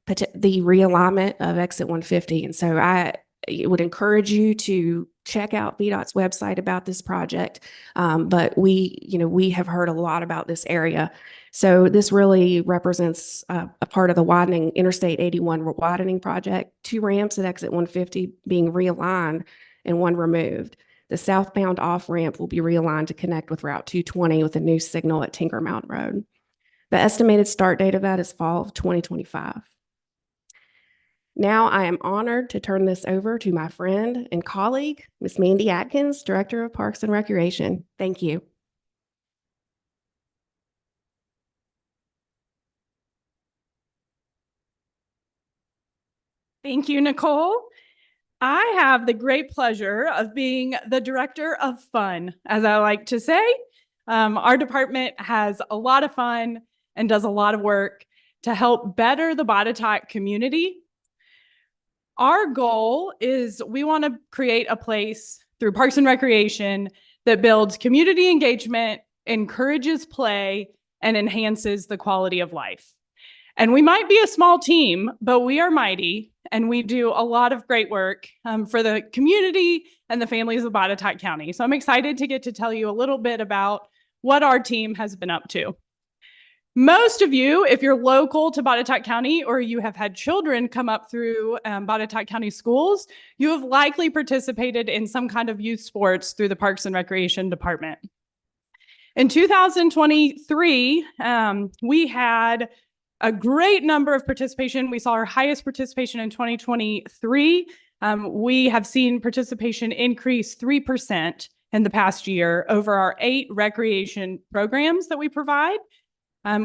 realignment of exit 150. And so I would encourage you to check out VDOT's website about this project. But we have heard a lot about this area. So this really represents a part of the widening Interstate 81 widening project, 2 ramps at exit 150 being realigned and 1 removed. The southbound off ramp will be realigned to connect with Route 220 with a new signal at Tinker Mountain Road. The estimated start date of that is fall of 2025. Now I am honored to turn this over to my friend and colleague, Miss Mandy Adkins, Director of Parks and Recreation. Thank you. Thank you, Nicole. I have the great pleasure of being the Director of Fun, as I like to say. Our department has a lot of fun and does a lot of work to help better the Botetourt community. Our goal is we want to create a place through Parks and Recreation that builds community engagement, encourages play, and enhances the quality of life. And we might be a small team, but we are mighty, and we do a lot of great work for the community and the families of Botetourt County. So I'm excited to get to tell you a little bit about what our team has been up to. Most of you, if you're local to Botetourt County or you have had children come up through Botetourt County schools, you have likely participated in some kind of youth sports through the Parks and Recreation Department. In 2023, we had a great number of participation. We saw our highest participation in 2023. We have seen participation increase 3% in the past year over our 8 recreation programs that we provide.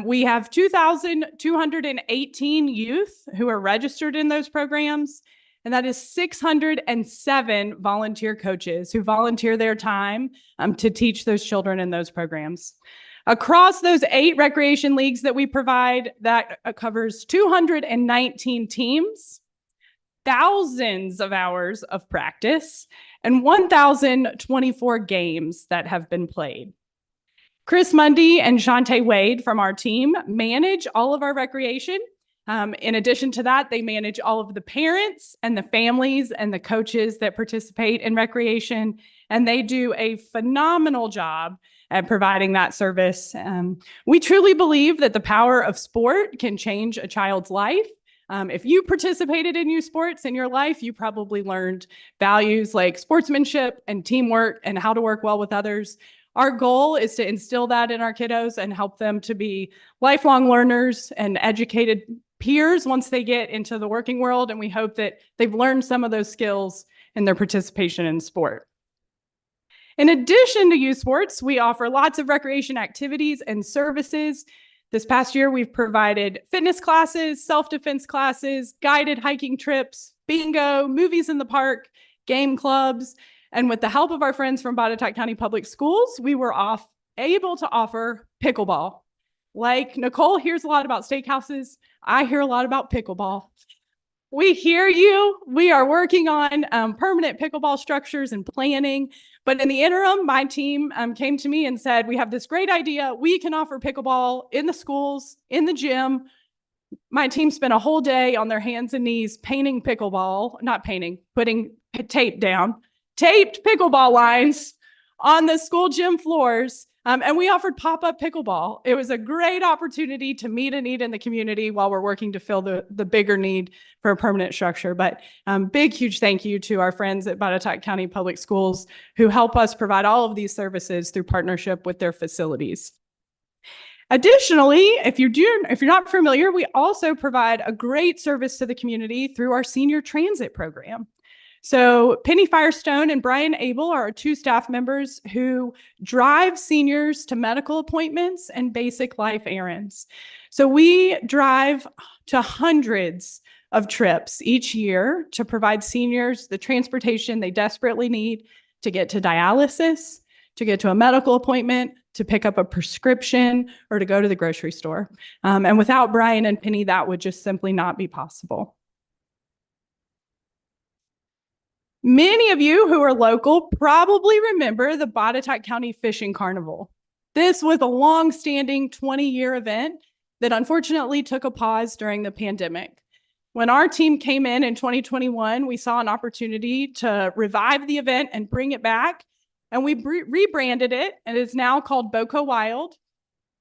We have 2,218 youth who are registered in those programs, and that is 607 volunteer coaches who volunteer their time to teach those children in those programs. Across those 8 recreation leagues that we provide, that covers 219 teams, thousands of hours of practice, and 1,024 games that have been played. Chris Mundy and Shantae Wade from our team manage all of our recreation. In addition to that, they manage all of the parents and the families and the coaches that participate in recreation, and they do a phenomenal job at providing that service. We truly believe that the power of sport can change a child's life. If you participated in youth sports in your life, you probably learned values like sportsmanship and teamwork and how to work well with others. Our goal is to instill that in our kiddos and help them to be lifelong learners and educated peers once they get into the working world. And we hope that they've learned some of those skills in their participation in sport. In addition to youth sports, we offer lots of recreation activities and services. This past year, we've provided fitness classes, self-defense classes, guided hiking trips, bingo, movies in the park, game clubs. And with the help of our friends from Botetourt County Public Schools, we were able to offer pickleball. Like Nicole hears a lot about steakhouses, I hear a lot about pickleball. We hear you. We are working on permanent pickleball structures and planning. But in the interim, my team came to me and said, we have this great idea. We can offer pickleball in the schools, in the gym. My team spent a whole day on their hands and knees painting pickleball, not painting, putting tape down, taped pickleball lines on the school gym floors And we offered pop-up pickleball. It was a great opportunity to meet a need in the community while we're working to fill the bigger need for a permanent structure. But big, huge thank you to our friends at Botetourt County Public Schools who help us provide all of these services through partnership with their facilities. Additionally, if you're not familiar, we also provide a great service to the community through our senior transit program. So Penny Firestone and Brian Abel are our two staff members who drive seniors to medical appointments and basic life errands. So we drive to hundreds of trips each year to provide seniors the transportation they desperately need to get to dialysis, to get to a medical appointment, to pick up a prescription, or to go to the grocery store. And without Brian and Penny, that would just simply not be possible. Many of you who are local probably remember the Botetourt County Fishing Carnival. This was a long-standing 20-year event that unfortunately took a pause during the pandemic. When our team came in 2021, we saw an opportunity to revive the event and bring it back, and we rebranded it, and it's now called Botetourt Wild,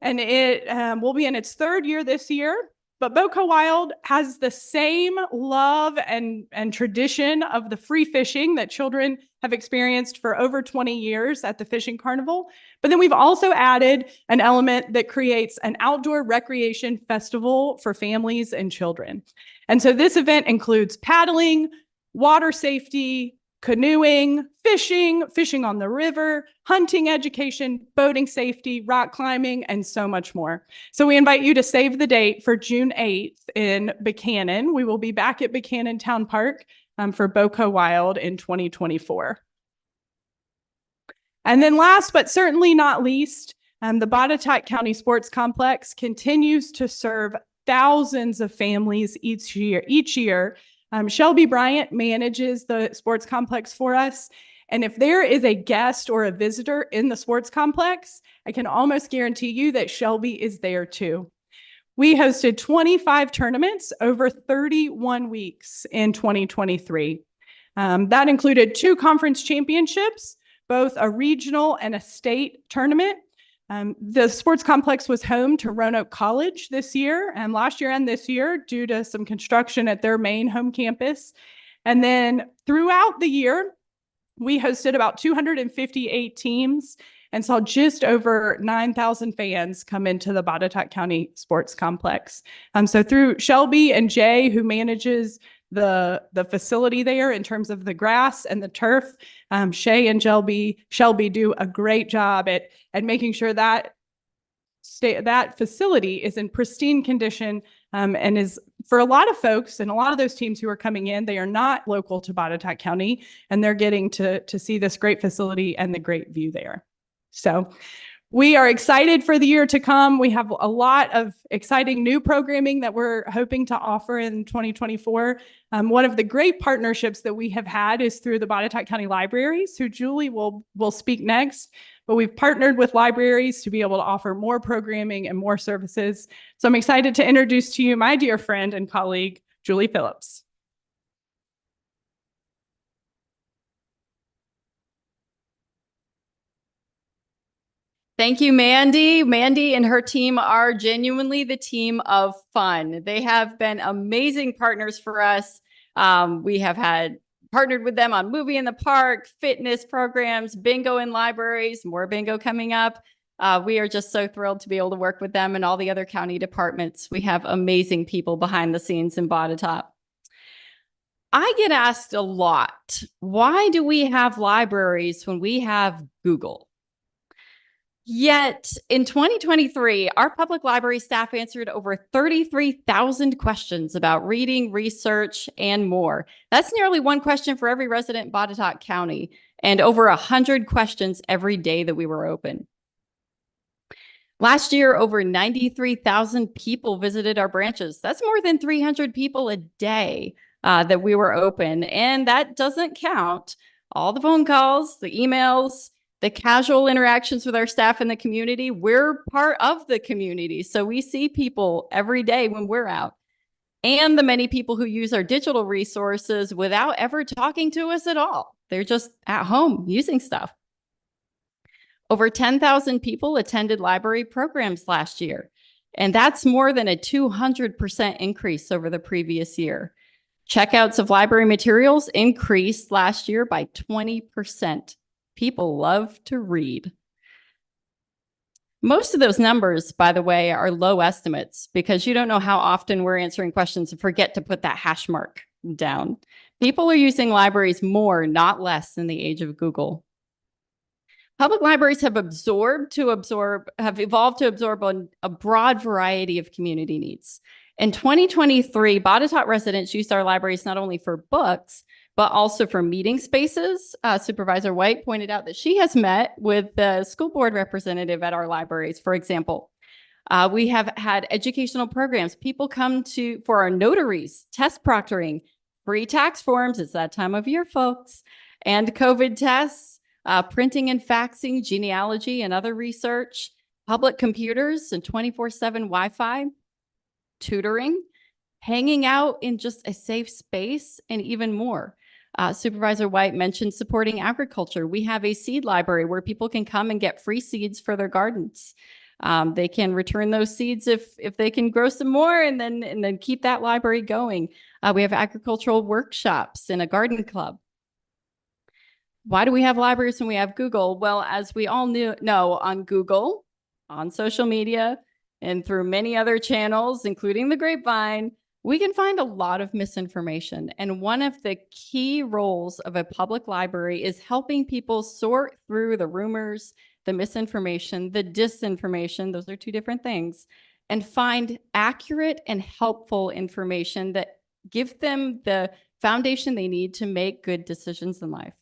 and it will be in its third year this year. But Botetourt Wild has the same love and tradition of the free fishing that children have experienced for over 20 years at the Fishing Carnival. But then we've also added an element that creates an outdoor recreation festival for families and children. And so this event includes paddling, water safety, canoeing, fishing on the river, hunting education, boating safety, rock climbing, and so much more. So we invite you to save the date for June 8th in Buchanan. We will be back at Buchanan Town Park for Botetourt Wild in 2024. And then last, but certainly not least, the Botetourt County Sports Complex continues to serve thousands of families each year. Shelby Bryant manages the sports complex for us. And if there is a guest or a visitor in the sports complex, I can almost guarantee you that Shelby is there too. We hosted 25 tournaments over 31 weeks in 2023. That included 2 conference championships, both a regional and a state tournament. The sports complex was home to Roanoke College this year, and last year and this year, due to some construction at their main home campus. And then throughout the year, we hosted about 258 teams and saw just over 9,000 fans come into the Botetourt County Sports Complex. So through Shelby and Jay, who manages the facility there in terms of the grass and the turf, Shay and Shelby do a great job at making sure that that facility is in pristine condition, and is, for a lot of folks and a lot of those teams who are coming in, they are not local to Botetourt County, and they're getting to see this great facility and the great view there. So we are excited for the year to come. We have a lot of exciting new programming that we're hoping to offer in 2024. One of the great partnerships that we have had is through the Botetourt County Libraries, who Julie will speak next. But we've partnered with libraries to be able to offer more programming and more services. So I'm excited to introduce to you my dear friend and colleague, Julie Phillips. Thank you, Mandy. Mandy and her team are genuinely the team of fun. They have been amazing partners for us. We have partnered with them on Movie in the Park, fitness programs, bingo in libraries, more bingo coming up. We are just so thrilled to be able to work with them and all the other county departments. We have amazing people behind the scenes in Botetourt. I get asked a lot, why do we have libraries when we have Google? Yet in 2023, our public library staff answered over 33,000 questions about reading, research, and more. That's nearly one question for every resident in Botetourt County, and over 100 questions every day that we were open. Last year, over 93,000 people visited our branches. That's more than 300 people a day that we were open. And that doesn't count all the phone calls, the emails, the casual interactions with our staff in the community. We're part of the community, so we see people every day when we're out. And the many people who use our digital resources without ever talking to us at all. They're just at home using stuff. Over 10,000 people attended library programs last year, and that's more than a 200% increase over the previous year. Checkouts of library materials increased last year by 20%. People love to read. Most of those numbers, by the way, are low estimates because you don't know how often we're answering questions and forget to put that hash mark down. People are using libraries more, not less, in the age of Google. Public libraries have evolved to absorb a broad variety of community needs. In 2023, Botetourt residents used our libraries not only for books, but also for meeting spaces. Supervisor White pointed out that she has met with the school board representative at our libraries, for example. We have had educational programs. People come for our notaries, test proctoring, free tax forms. It's that time of year, folks. And COVID tests, printing and faxing, genealogy and other research, public computers and 24/7 Wi-Fi, tutoring, hanging out in just a safe space, and even more. Supervisor White mentioned supporting agriculture. We have a seed library where people can come and get free seeds for their gardens. They can return those seeds if they can grow some more and then keep that library going. We have agricultural workshops and a garden club. Why do we have libraries when we have Google? Well, as we all know, on Google, on social media, and through many other channels, including the grapevine, we can find a lot of misinformation. And one of the key roles of a public library is helping people sort through the rumors, the misinformation, the disinformation, those are two different things, and find accurate and helpful information that give them the foundation they need to make good decisions in life.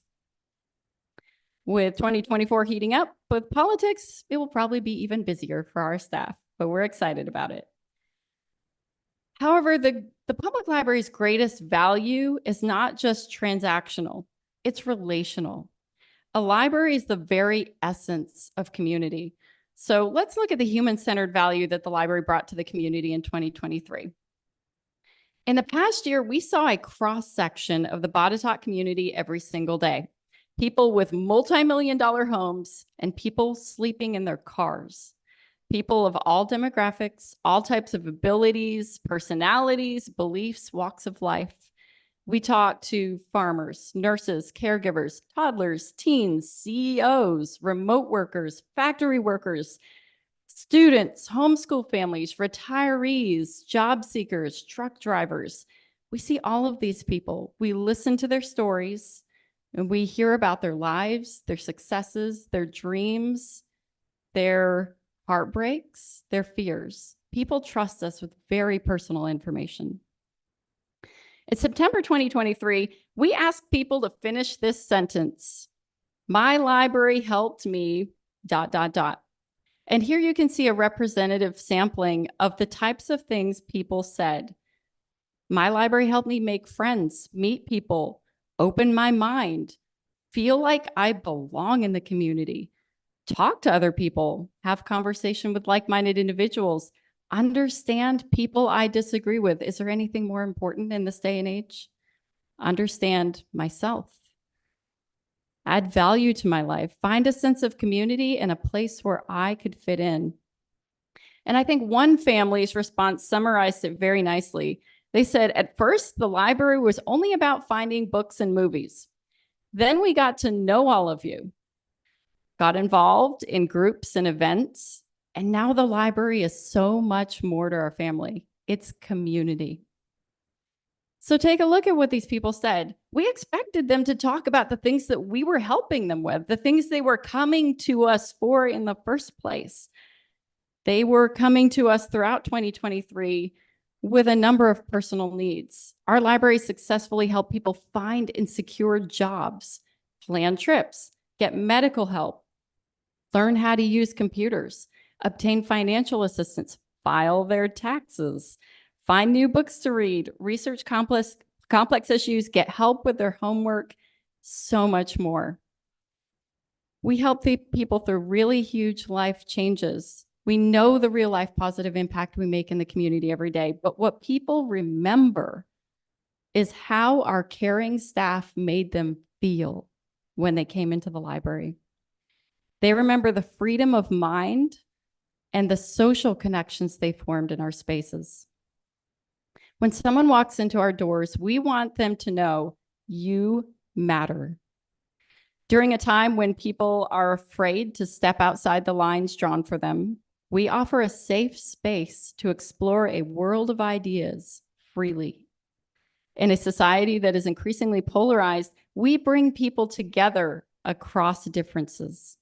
With 2024 heating up with politics, it will probably be even busier for our staff, but we're excited about it. However, the public library's greatest value is not just transactional, it's relational. A library is the very essence of community. So let's look at the human-centered value that the library brought to the community in 2023. In the past year, we saw a cross-section of the Botetourt community every single day. People with multi-million-dollar homes and people sleeping in their cars. People of all demographics, all types of abilities, personalities, beliefs, walks of life. We talked to farmers, nurses, caregivers, toddlers, teens, CEOs, remote workers, factory workers, students, homeschool families, retirees, job seekers, truck drivers. We see all of these people. We listen to their stories and we hear about their lives, their successes, their dreams, their heartbreaks, their fears. People trust us with very personal information. In September 2023, we asked people to finish this sentence. My library helped me, ... And here you can see a representative sampling of the types of things people said. My library helped me make friends, meet people, open my mind, feel like I belong in the community, talk to other people, have conversation with like-minded individuals, understand people I disagree with. Is there anything more important in this day and age? Understand myself. Add value to my life. Find a sense of community and a place where I could fit in. And I think one family's response summarized it very nicely. They said, at first, the library was only about finding books and movies. Then we got to know all of you, got involved in groups and events, and now the library is so much more to our family. It's community. So take a look at what these people said. We expected them to talk about the things that we were helping them with, the things they were coming to us for in the first place. They were coming to us throughout 2023 with a number of personal needs. Our library successfully helped people find and secure jobs, plan trips, get medical help, learn how to use computers, obtain financial assistance, file their taxes, find new books to read, research complex issues, get help with their homework, so much more. We help the people through really huge life changes. We know the real life positive impact we make in the community every day, but what people remember is how our caring staff made them feel when they came into the library. They remember the freedom of mind and the social connections they formed in our spaces. When someone walks into our doors, we want them to know you matter. During a time when people are afraid to step outside the lines drawn for them, we offer a safe space to explore a world of ideas freely. In a society that is increasingly polarized, we bring people together across differences.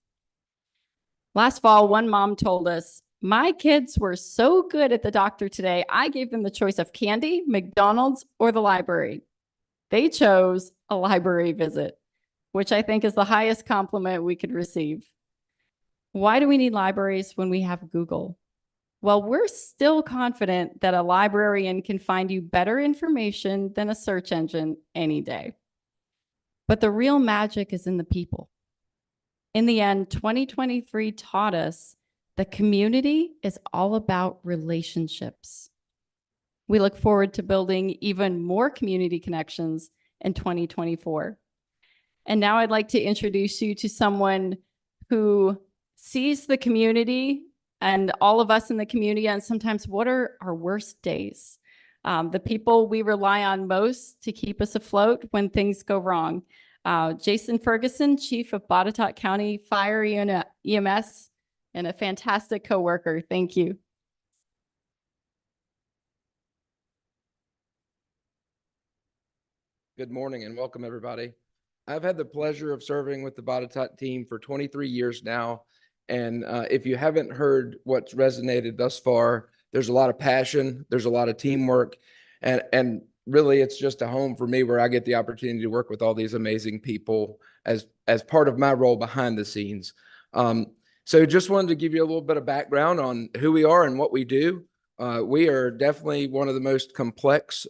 Last fall, one mom told us, "My kids were so good at the doctor today, I gave them the choice of candy, McDonald's, or the library. They chose a library visit," which I think is the highest compliment we could receive. Why do we need libraries when we have Google? Well, we're still confident that a librarian can find you better information than a search engine any day. But the real magic is in the people. In the end, 2023 taught us the community is all about relationships. We look forward to building even more community connections in 2024. And now I'd like to introduce you to someone who sees the community and all of us in the community, and sometimes what are our worst days? The people we rely on most to keep us afloat when things go wrong. Jason Ferguson, Chief of Botetourt County Fire EMS, and a fantastic coworker. Thank you. Good morning and welcome, everybody. I've had the pleasure of serving with the Botetourt team for 23 years now. And if you haven't heard what's resonated thus far, there's a lot of passion, there's a lot of teamwork, and really it's just a home for me where I get the opportunity to work with all these amazing people as part of my role behind the scenes. So just wanted to give you a little bit of background on who we are and what we do. We are definitely one of the most complex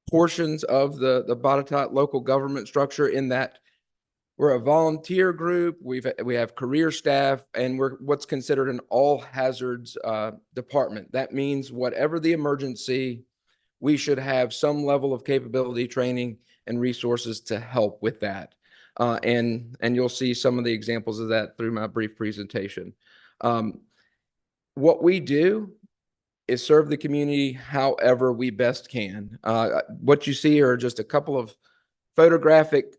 portions of the Botetourt local government structure, in that we're a volunteer group. We have career staff, and we're what's considered an all hazards department. That means whatever the emergency, we should have some level of capability, training, and resources to help with that. And you'll see some of the examples of that through my brief presentation. What we do is serve the community however we best can. What you see are just a couple of photographic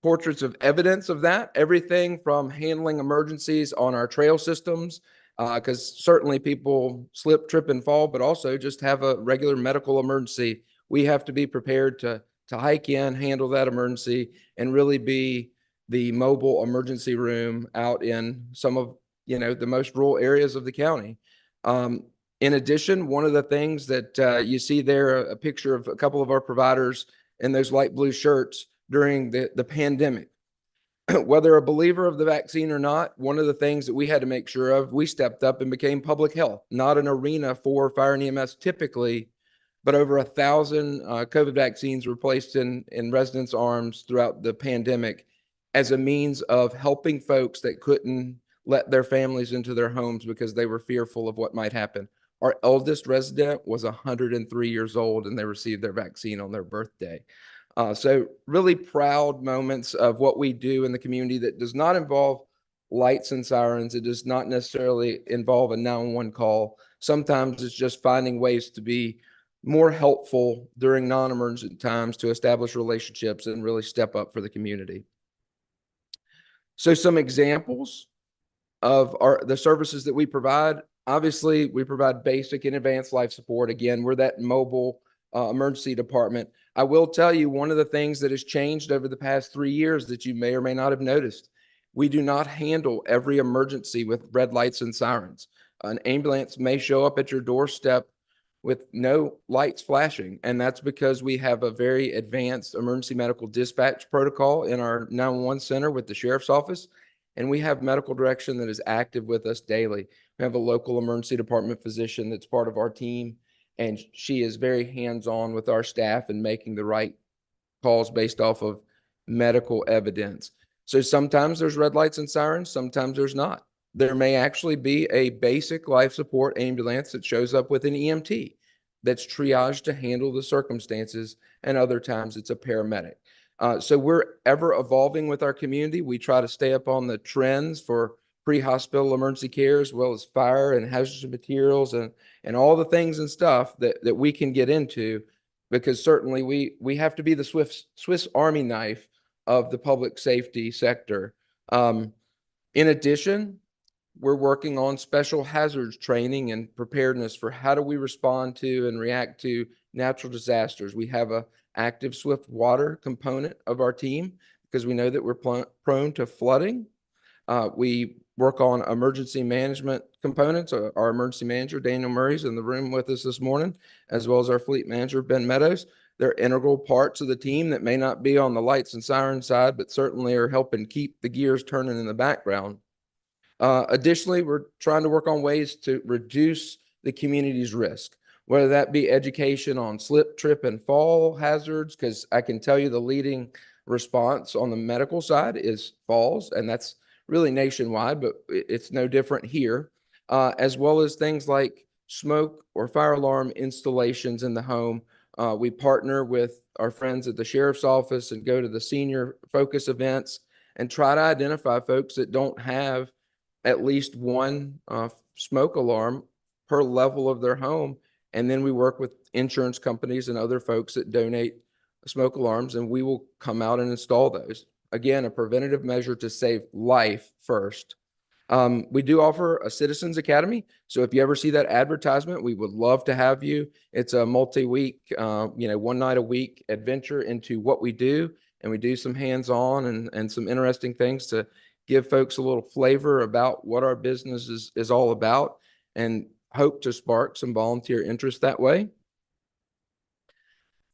portraits of evidence of that. Everything from handling emergencies on our trail systems, because certainly people slip, trip, and fall, but also just have a regular medical emergency. We have to be prepared to hike in, handle that emergency, and really be the mobile emergency room out in some of the most rural areas of the county. In addition, one of the things that you see there, a picture of a couple of our providers in those light blue shirts during the pandemic. Whether a believer of the vaccine or not, one of the things that we had to make sure of, we stepped up and became public health, not an arena for fire and EMS typically, but over 1,000 COVID vaccines were placed in residents' arms throughout the pandemic as a means of helping folks that couldn't let their families into their homes because they were fearful of what might happen. Our eldest resident was 103 years old, and they received their vaccine on their birthday. So really proud moments of what we do in the community that does not involve lights and sirens. It does not necessarily involve a 911 call. Sometimes it's just finding ways to be more helpful during non-emergent times to establish relationships and really step up for the community. So some examples of the services that we provide. Obviously, we provide basic and advanced life support. Again, we're that mobile emergency department. I will tell you, one of the things that has changed over the past 3 years that you may or may not have noticed, we do not handle every emergency with red lights and sirens. An ambulance may show up at your doorstep with no lights flashing, and that's because we have a very advanced emergency medical dispatch protocol in our 911 center with the sheriff's office, and we have medical direction that is active with us daily. We have a local emergency department physician that's part of our team, and she is very hands-on with our staff and making the right calls based off of medical evidence. So sometimes there's red lights and sirens, sometimes there's not. There may actually be a basic life support ambulance that shows up with an EMT that's triaged to handle the circumstances, and other times it's a paramedic. So we're ever evolving with our community. We try to stay up on the trends for pre-hospital emergency care, as well as fire and hazardous materials and all the things and stuff that we can get into, because certainly we have to be the Swiss Army knife of the public safety sector. In addition, we're working on special hazards training and preparedness for how do we respond to and react to natural disasters. We have a active swift water component of our team because we know that we're prone to flooding. We work on emergency management components. Our emergency manager, Daniel Murray's in the room with us this morning, as well as our fleet manager, Ben Meadows. They're integral parts of the team that may not be on the lights and siren side, but certainly are helping keep the gears turning in the background. Additionally, we're trying to work on ways to reduce the community's risk, whether that be education on slip, trip, and fall hazards, because I can tell you the leading response on the medical side is falls, and that's really nationwide, but it's no different here, as well as things like smoke or fire alarm installations in the home. We partner with our friends at the sheriff's office and go to the senior focus events and try to identify folks that don't have at least one smoke alarm per level of their home. And then we work with insurance companies and other folks that donate smoke alarms, and we will come out and install those. Again, a preventative measure to save life first. We do offer a Citizens Academy. So if you ever see that advertisement, we would love to have you. It's a multi-week, one night a week adventure into what we do. And we do some hands-on and some interesting things to give folks a little flavor about what our business is all about, and hope to spark some volunteer interest that way.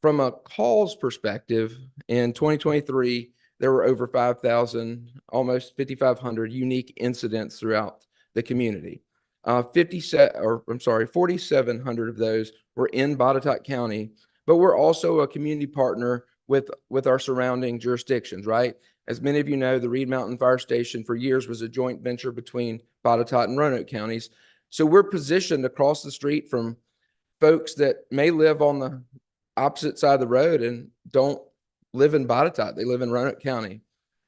From a calls perspective, in 2023, there were over 5,000, almost 5,500 unique incidents throughout the community. 4,700 of those were in Botetourt County, but we're also a community partner with our surrounding jurisdictions, right? As many of you know, the Reed Mountain Fire Station for years was a joint venture between Botetourt and Roanoke counties. So we're positioned across the street from folks that may live on the opposite side of the road and don't live in Botetourt. They live in Roanoke County.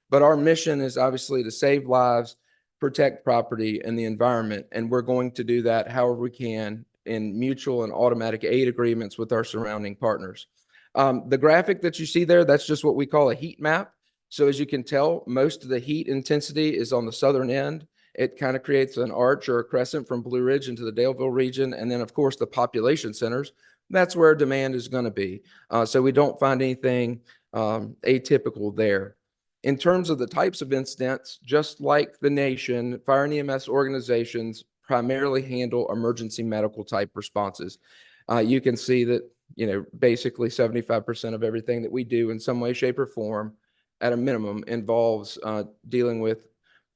But our mission is obviously to save lives, protect property and the environment. And we're going to do that however we can in mutual and automatic aid agreements with our surrounding partners. The graphic that you see there, that's just what we call a heat map. So as you can tell, most of the heat intensity is on the southern end. It kind of creates an arch or a crescent from Blue Ridge into the Daleville region. And then, of course, the population centers, that's where demand is going to be. So we don't find anything atypical there. In terms of the types of incidents, just like the nation, fire and EMS organizations primarily handle emergency medical type responses. You can see that, basically 75% of everything that we do in some way, shape, or form at a minimum involves dealing with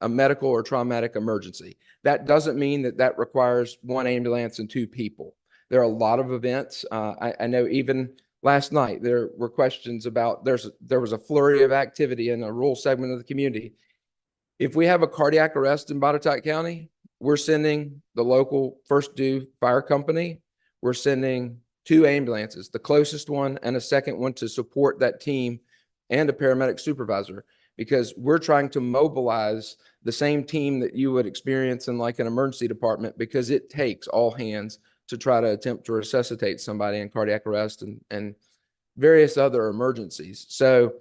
a medical or traumatic emergency. That doesn't mean that requires one ambulance and two people. There are a lot of events. I know even last night there were questions about there was a flurry of activity in a rural segment of the community. If we have a cardiac arrest in Botetourt County, we're sending the local first due fire company. We're sending 2 ambulances, the closest one and a second one to support that team, and a paramedic supervisor, because we're trying to mobilize the same team that you would experience in like an emergency department, because it takes all hands to try to attempt to resuscitate somebody in cardiac arrest and various other emergencies. So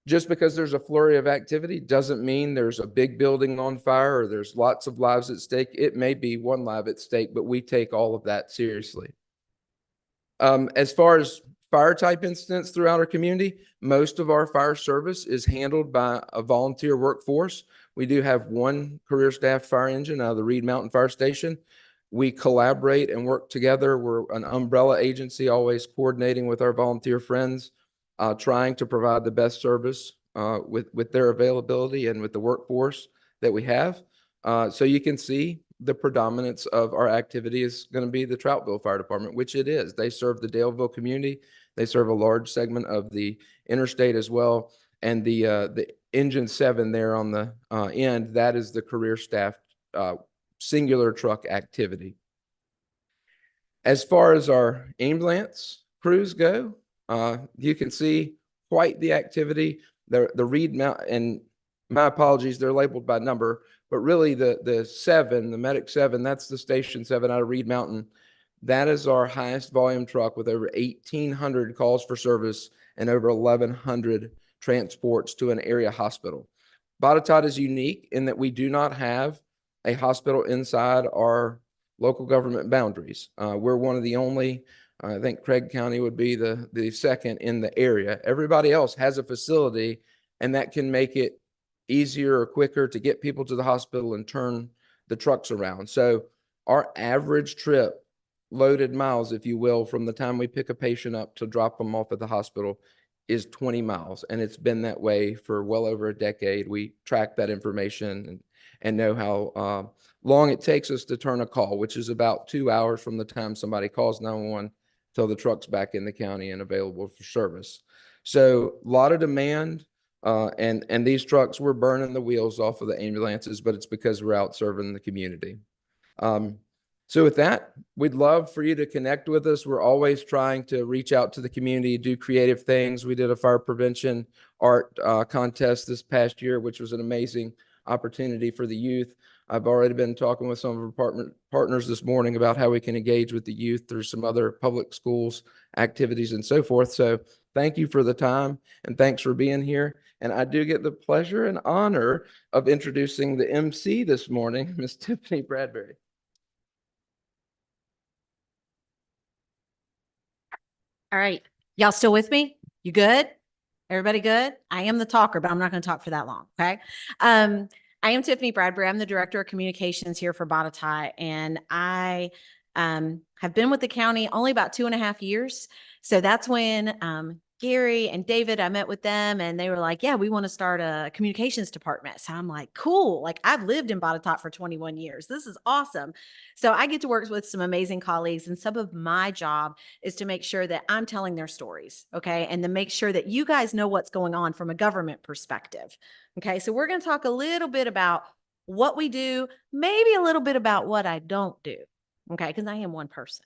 just because there's a flurry of activity doesn't mean there's a big building on fire or there's lots of lives at stake. It may be one life at stake, but we take all of that seriously. As far as fire type incidents throughout our community, most of our fire service is handled by a volunteer workforce. We do have one career staff fire engine out of the Reed Mountain Fire Station. We collaborate and work together. We're an umbrella agency, always coordinating with our volunteer friends, trying to provide the best service with their availability and with the workforce that we have. So you can see the predominance of our activity is going to be the Troutville Fire Department, which it is. They serve the Daleville community. They serve a large segment of the interstate as well. And the engine 7 there on the end, that is the career staff singular truck activity. As far as our ambulance crews go, you can see quite the activity. The Reed Mount, and my apologies, they're labeled by number, but really the 7, the Medic 7, that's the Station 7 out of Reed Mountain. That is our highest volume truck with over 1,800 calls for service and over 1,100 transports to an area hospital. Botetourt is unique in that we do not have a hospital inside our local government boundaries. We're one of the only, I think Craig County would be the second in the area. Everybody else has a facility, and that can make it easier or quicker to get people to the hospital and turn the trucks around. So our average trip, loaded miles, if you will, from the time we pick a patient up to drop them off at the hospital is 20 miles. And it's been that way for well over a decade. We track that information and know how long it takes us to turn a call, which is about 2 hours from the time somebody calls 911 till the truck's back in the county and available for service. So a lot of demand, and these trucks, we're burning the wheels off of the ambulances, but it's because we're out serving the community. So with that, we'd love for you to connect with us. We're always trying to reach out to the community, do creative things. We did a fire prevention art contest this past year, which was an amazing opportunity for the youth. I've already been talking with some of our partners this morning about how we can engage with the youth through some other public schools activities and so forth. So thank you for the time and thanks for being here. And I do get the pleasure and honor of introducing the MC this morning, Miss Tiffany Bradbury. All right. Y'all still with me? You good? Everybody good? I am the talker, but I'm not going to talk for that long. Okay. I am Tiffany Bradbury. I'm the Director of Communications here for Botetourt, and I have been with the county only about 2.5 years. So that's when Gary and David, I met with them and they were like, yeah, we want to start a communications department. So I'm like, cool. Like I've lived in Botetourt for 21 years. This is awesome. So I get to work with some amazing colleagues, and some of my job is to make sure that I'm telling their stories. Okay. And to make sure that you guys know what's going on from a government perspective. Okay. So we're going to talk a little bit about what we do, maybe a little bit about what I don't do. Okay. Because I am one person.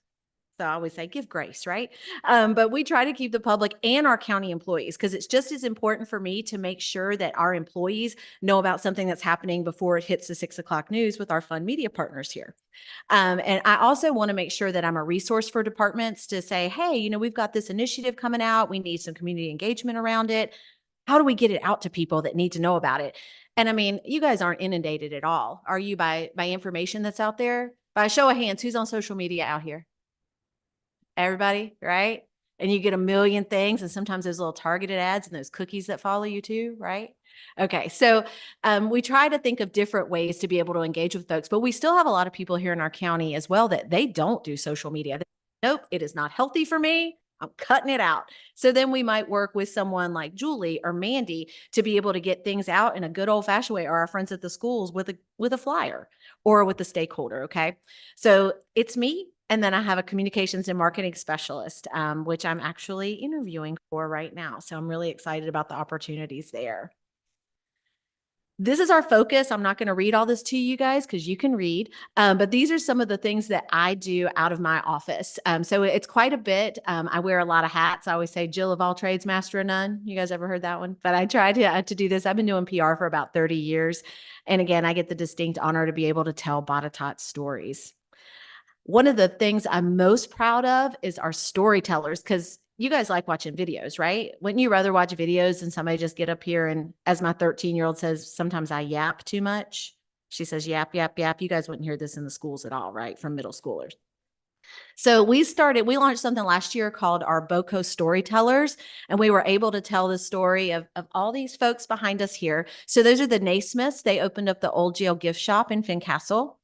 So I always say, give grace, right? But we try to keep the public and our county employees, because it's just as important for me to make sure that our employees know about something that's happening before it hits the 6 o'clock news with our fun media partners here. And I also want to make sure that I'm a resource for departments to say, hey, you know, we've got this initiative coming out. We need some community engagement around it. How do we get it out to people that need to know about it? And I mean, you guys aren't inundated at all. Are you by information that's out there? By a show of hands, who's on social media out here? Everybody, right? And you get a million things, and sometimes those little targeted ads and those cookies that follow you too, right? Okay, so we try to think of different ways to be able to engage with folks, but we still have a lot of people here in our county as well that they don't do social media. Nope, it is not healthy for me. I'm cutting it out. So then we might work with someone like Julie or Mandy to be able to get things out in a good old fashioned way, or our friends at the schools with a flyer or with a stakeholder. Okay, so it's me. And then I have a communications and marketing specialist, which I'm actually interviewing for right now. So I'm really excited about the opportunities there. This is our focus. I'm not going to read all this to you guys because you can read, but these are some of the things that I do out of my office. So it's quite a bit. I wear a lot of hats. I always say Jill of all trades, master of none. You guys ever heard that one? But I try to do this. I've been doing PR for about 30 years. And again, I get the distinct honor to be able to tell Botetourt stories. One of the things I'm most proud of is our storytellers, because you guys like watching videos, right? Wouldn't you rather watch videos than somebody just get up here and, as my 13-year-old says, sometimes I yap too much. She says, yap, yap, yap. You guys wouldn't hear this in the schools at all, right? From middle schoolers. So we launched something last year called our BOCO Storytellers, and we were able to tell the story of all these folks behind us here. So those are the Naismiths. They opened up the old jail gift shop in Fincastle.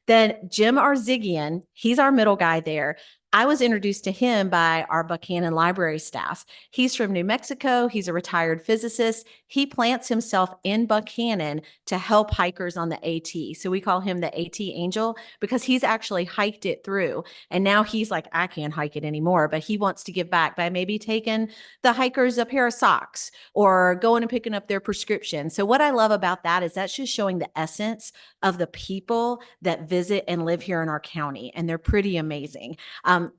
Then Jim Arzigian, he's our middle guy there. I was introduced to him by our Buchanan library staff. He's from New Mexico. He's a retired physicist. He plants himself in Buchanan to help hikers on the AT. So we call him the AT Angel because he's actually hiked it through. And now he's like, I can't hike it anymore, but he wants to give back by maybe taking the hikers a pair of socks or going and picking up their prescription. So what I love about that is that's just showing the essence of the people that visit and live here in our county. And they're pretty amazing.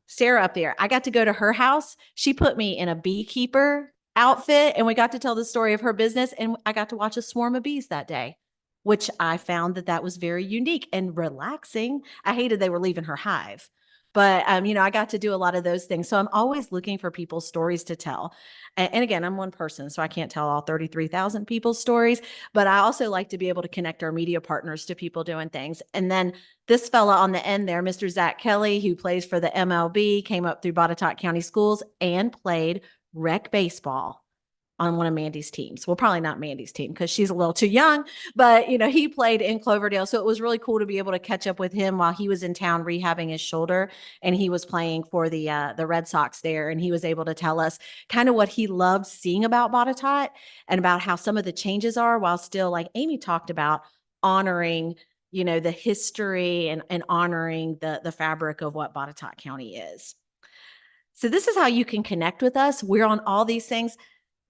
Sarah up there, I got to go to her house. She put me in a beekeeper outfit and we got to tell the story of her business. And I got to watch a swarm of bees that day, which I found that was very unique and relaxing. I hated they were leaving her hive. But, I got to do a lot of those things. So I'm always looking for people's stories to tell. And again, I'm one person, so I can't tell all 33,000 people's stories, but I also like to be able to connect our media partners to people doing things. And then this fella on the end there, Mr. Zach Kelly, who plays for the MLB, came up through Botetourt County Schools and played rec baseball on one of Mandy's teams. Well, probably not Mandy's team because she's a little too young, but he played in Cloverdale. So it was really cool to be able to catch up with him while he was in town rehabbing his shoulder, and he was playing for the Red Sox there. And he was able to tell us kind of what he loved seeing about Botetourt and about how some of the changes are, while still, like Amy talked about, honoring the history and honoring the fabric of what Botetourt County is. So this is how you can connect with us. We're on all these things.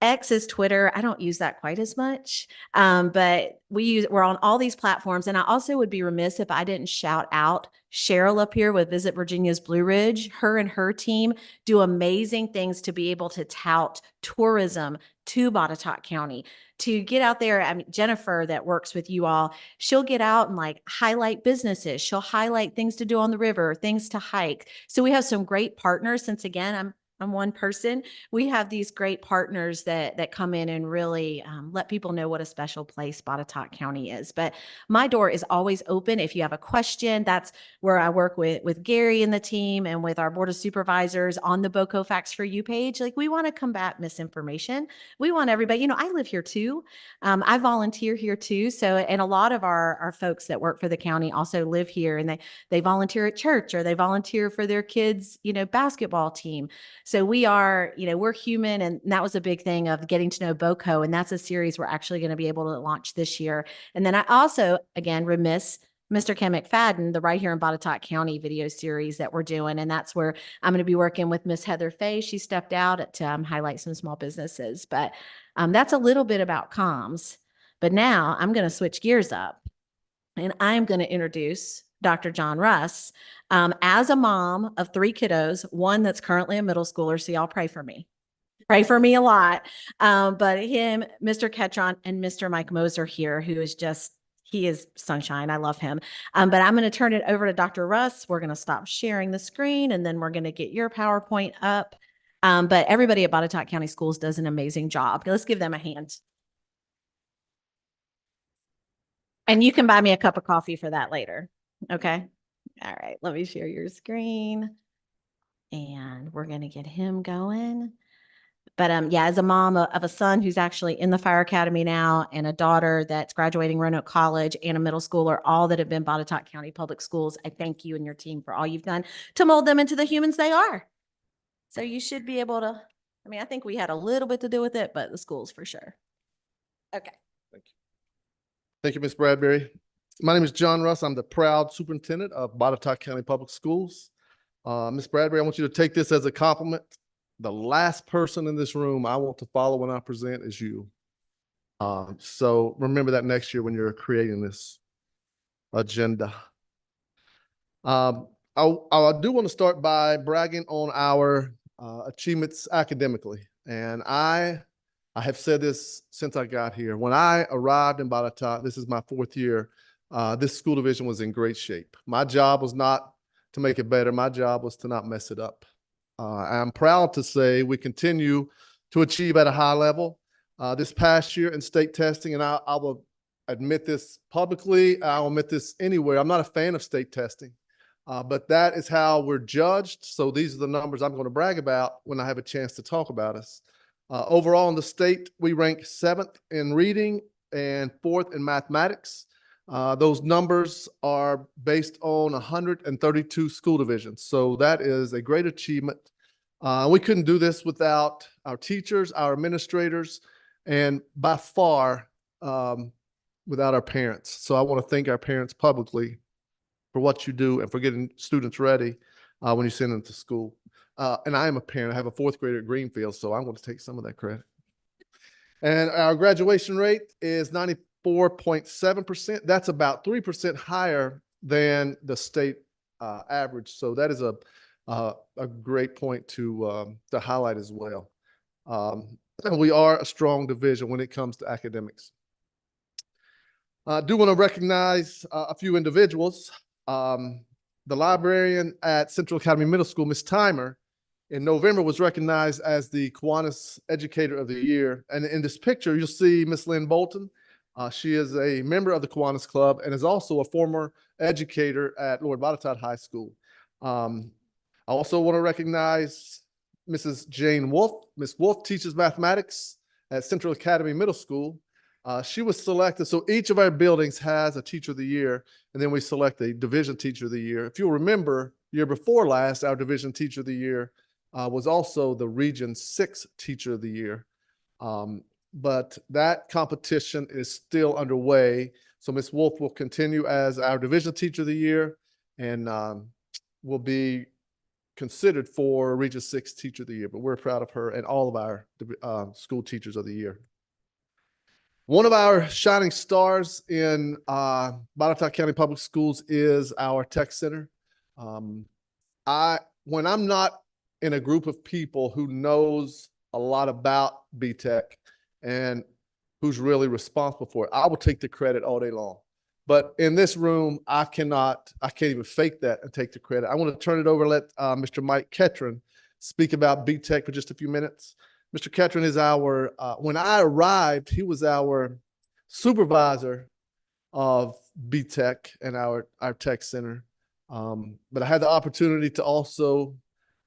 X is Twitter. I don't use that quite as much, but we're on all these platforms. And I also would be remiss if I didn't shout out Cheryl up here with Visit Virginia's Blue Ridge. Her and her team do amazing things to be able to tout tourism to Botetourt County, to get out there. I mean, Jennifer that works with you all, she'll get out and like highlight businesses. She'll highlight things to do on the river, things to hike. So we have some great partners. Since again, I'm one person. We have these great partners that come in and really let people know what a special place Botetourt County is. But my door is always open. If you have a question, that's where I work with Gary and the team and with our Board of Supervisors on the BOCO Facts for You page. Like, we want to combat misinformation. We want everybody, I live here too. I volunteer here too. So, and a lot of our folks that work for the county also live here, and they volunteer at church, or they volunteer for their kids, basketball team. So we are, we're human. And that was a big thing of getting to know BOCO. And that's a series we're actually going to be able to launch this year. And then I also, again, remiss Mr. Ken McFadyen, the Right Here in Botetourt County video series that we're doing. And that's where I'm going to be working with Miss Heather Fay. She stepped out to highlight some small businesses. But that's a little bit about comms. But now I'm going to switch gears up, and I'm going to introduce Dr. John Russ. As a mom of 3 kiddos, one that's currently a middle schooler, so y'all pray for me. Pray for me a lot. But him, Mr. Ketron, and Mr. Mike Moser here, who is he is sunshine. I love him. But I'm going to turn it over to Dr. Russ. We're going to stop sharing the screen, and then we're going to get your PowerPoint up. But everybody at Botetourt County Schools does an amazing job. Let's give them a hand. And you can buy me a cup of coffee for that later. Okay. All right. Let me share your screen, and we're going to get him going. But as a mom of a son who's actually in the fire academy now, and a daughter that's graduating Roanoke College, and a middle schooler, all that have been Botetourt County Public Schools, I thank you and your team for all you've done to mold them into the humans they are. So you should be able to, I think we had a little bit to do with it, but the schools for sure. Okay. Thank you. Thank you, Ms. Bradbury. My name is John Russ. I'm the proud superintendent of Botetourt County Public Schools. Ms. Bradbury, I want you to take this as a compliment. The last person in this room I want to follow when I present is you. So remember that next year when you're creating this agenda. I do want to start by bragging on our achievements academically. And I have said this since I got here. When I arrived in Botetourt, this is my 4th year, this school division was in great shape. My job was not to make it better. My job was to not mess it up. I'm proud to say we continue to achieve at a high level. This past year in state testing, and I will admit this publicly, I'll admit this anywhere, I'm not a fan of state testing, but that is how we're judged. So these are the numbers I'm going to brag about when I have a chance to talk about us. Overall in the state, we rank 7th in reading and 4th in mathematics. Those numbers are based on 132 school divisions. So that is a great achievement. We couldn't do this without our teachers, our administrators, and by far without our parents. So I want to thank our parents publicly for what you do and for getting students ready when you send them to school. And I am a parent. I have a 4th grader at Greenfield, so I'm going to take some of that credit. And our graduation rate is 94.7%. That's about 3% higher than the state average. So that is a great point to highlight as well. we are a strong division when it comes to academics. I do want to recognize a few individuals. The librarian at Central Academy Middle School, Ms. Timer, in November was recognized as the Kiwanis Educator of the Year. And in this picture, you'll see Ms. Lynn Bolton. She is a member of the Kiwanis Club and is also a former educator at Lord Botetourt High School. I also want to recognize Mrs. Jane Wolf. Ms. Wolf teaches mathematics at Central Academy Middle School. She was selected, so each of our buildings has a Teacher of the Year, and then we select a Division Teacher of the Year. If you'll remember, year before last, our Division Teacher of the Year was also the Region 6 Teacher of the Year. But that competition is still underway. So Ms. Wolf will continue as our Division Teacher of the Year and will be considered for Region 6 Teacher of the Year. But we're proud of her and all of our school teachers of the year. One of our shining stars in Botetourt County Public Schools is our Tech Center. When I'm not in a group of people who knows a lot about BTech and who's really responsible for it, I will take the credit all day long. But in this room, I can't even fake that and take the credit. I want to turn it over and let Mr. Mike Ketron speak about BTech for just a few minutes. Mr. Ketron is our, when I arrived, he was our supervisor of BTech and our Tech Center. But I had the opportunity to also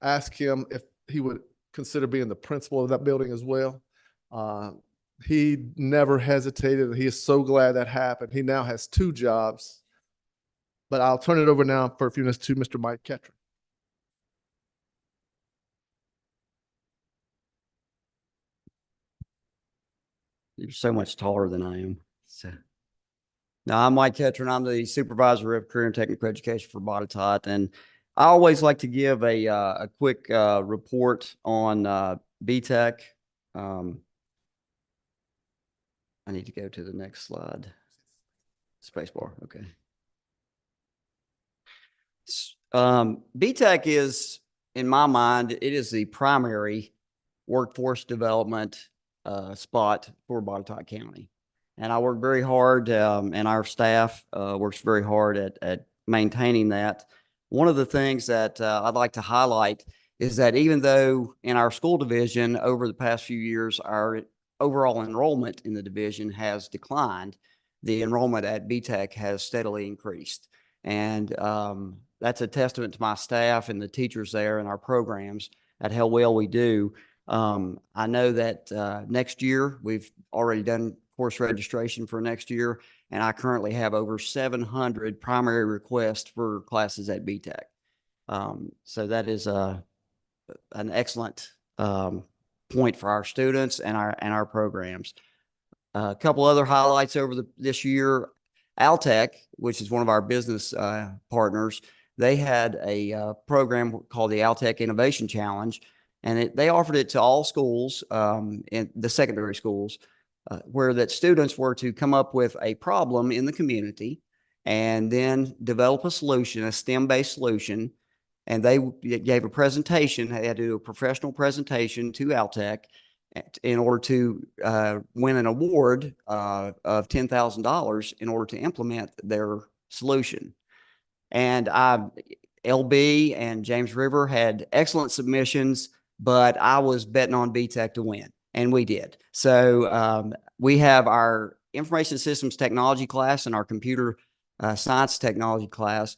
ask him if he would consider being the principal of that building as well. He never hesitated, and he is so glad that happened. He now has 2 jobs. But I'll turn it over now for a few minutes to Mr. Mike Ketron. You're so much taller than I am. So, now I'm Mike Ketron. I'm the supervisor of career and technical education for Botetourt, and I always like to give a quick report on BTech. I need to go to the next slide. Spacebar. Okay. BTech is, in my mind, it is the primary workforce development spot for Botetourt County. And I work very hard, and our staff works very hard at maintaining that. One of the things that I'd like to highlight is that even though in our school division over the past few years, our overall enrollment in the division has declined, the enrollment at BTech has steadily increased. And that's a testament to my staff and the teachers there and our programs at how well we do. I know that next year, we've already done course registration for next year, and I currently have over 700 primary requests for classes at BTech. So that is an excellent point for our students and our programs. A couple other highlights over this year. Altech, which is one of our business partners, they had a program called the Altech Innovation Challenge, and they offered it to all schools, in the secondary schools, where that students were to come up with a problem in the community and then develop a solution, a STEM-based solution. And they gave a presentation. They had to do a professional presentation to Altech in order to win an award of $10,000 in order to implement their solution. And LB and James River had excellent submissions, but I was betting on BTech to win, and we did. So we have our information systems technology class and our computer science technology class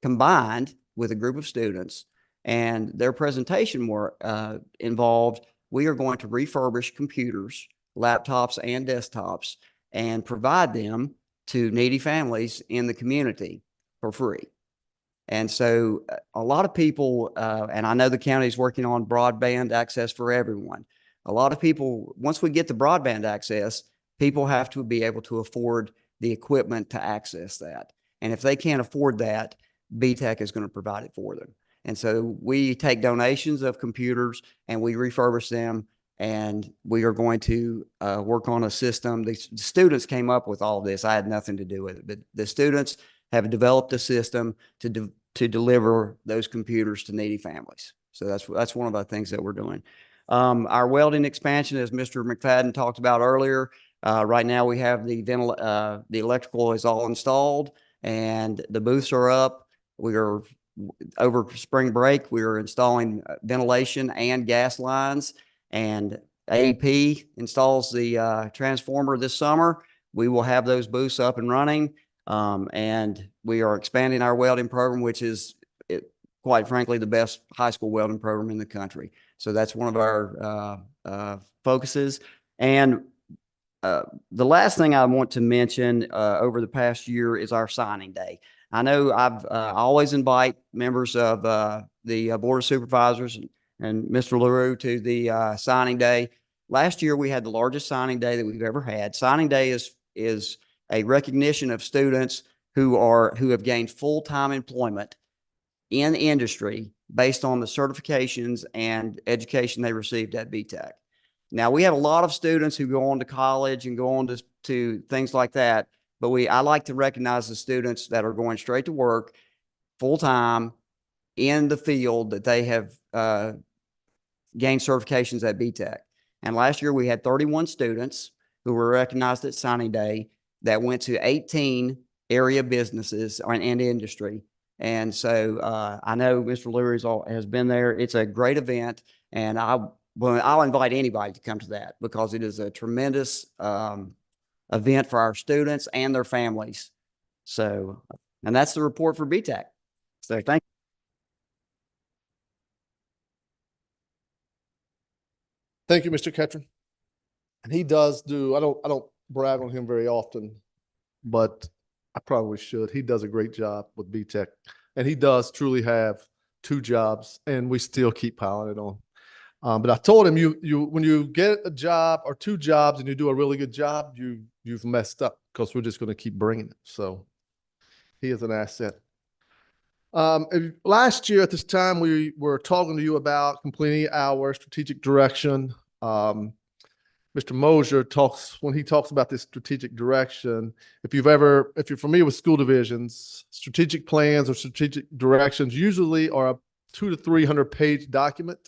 combined with a group of students, and their presentation involved, we are going to refurbish computers, laptops and desktops, and provide them to needy families in the community for free. And so a lot of people, and I know the county is working on broadband access for everyone. A lot of people, once we get the broadband access, people have to be able to afford the equipment to access that. And if they can't afford that, BTech is going to provide it for them. And so we take donations of computers and we refurbish them, and we are going to work on a system. The students came up with all of this. I had nothing to do with it, but the students have developed a system to deliver those computers to needy families. So that's one of the things that we're doing. Our welding expansion, as Mr. McFadyen talked about earlier, right now we have the electrical is all installed and the booths are up. We are over spring break. We are installing ventilation and gas lines, and AEP installs the transformer this summer. We will have those booths up and running. And we are expanding our welding program, which is quite frankly the best high school welding program in the country. So that's one of our focuses. And the last thing I want to mention over the past year is our signing day. I know I always invite members of the Board of Supervisors and Mr. Larrowe to the signing day. Last year, we had the largest signing day that we've ever had. Signing day is a recognition of students who have gained full-time employment in industry based on the certifications and education they received at BTEC. Now, we have a lot of students who go on to college and go on to things like that, but I like to recognize the students that are going straight to work full-time in the field that they have gained certifications at BTEC. And last year, we had 31 students who were recognized at signing day that went to 18 area businesses and industry. And so I know Mr. Leary has been there. It's a great event, and I'll invite anybody to come to that because it is a tremendous event for our students and their families. So, and that's the report for BTEC. So thank you. Thank you, Mr. Ketron. And he does do, I don't brag on him very often, but I probably should. He does a great job with BTEC, and he does truly have 2 jobs, and we still keep piling it on. But I told him, when you get a job or 2 jobs and you do a really good job, you've messed up because we're just going to keep bringing it. So he is an asset. Last year at this time, we were talking to you about completing our strategic direction. Mr. Mosier when he talks about this strategic direction, if you're familiar with school divisions, strategic plans or strategic directions usually are a 200 to 300 page document.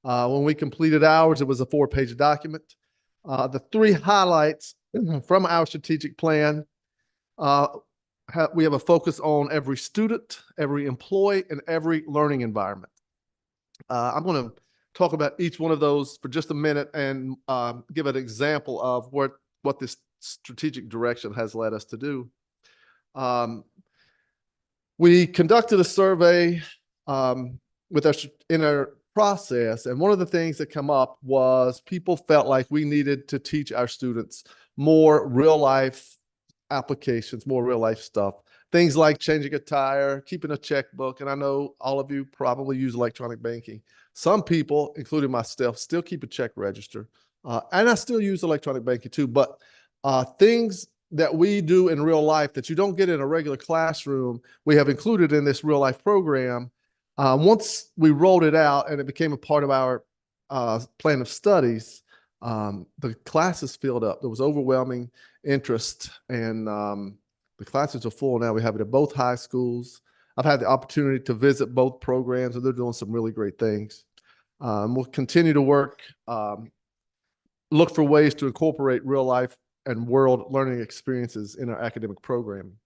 When we completed ours, it was a 4-page document. The 3 highlights from our strategic plan, we have a focus on every student, every employee, and every learning environment. I'm going to talk about each one of those for just a minute and give an example of what this strategic direction has led us to do. We conducted a survey in our process, and one of the things that come up was people felt like we needed to teach our students more real life applications, more real life stuff. Things like changing a tire, keeping a checkbook, and I know all of you probably use electronic banking. Some people, including myself, still keep a check register, and I still use electronic banking too, but things that we do in real life that you don't get in a regular classroom, we have included in this real life program. Once we rolled it out and it became a part of our plan of studies, the classes filled up. There was overwhelming interest, and the classes are full now. We have it at both high schools. I've had the opportunity to visit both programs, and they're doing some really great things. We'll continue to work, look for ways to incorporate real life and world learning experiences in our academic programming.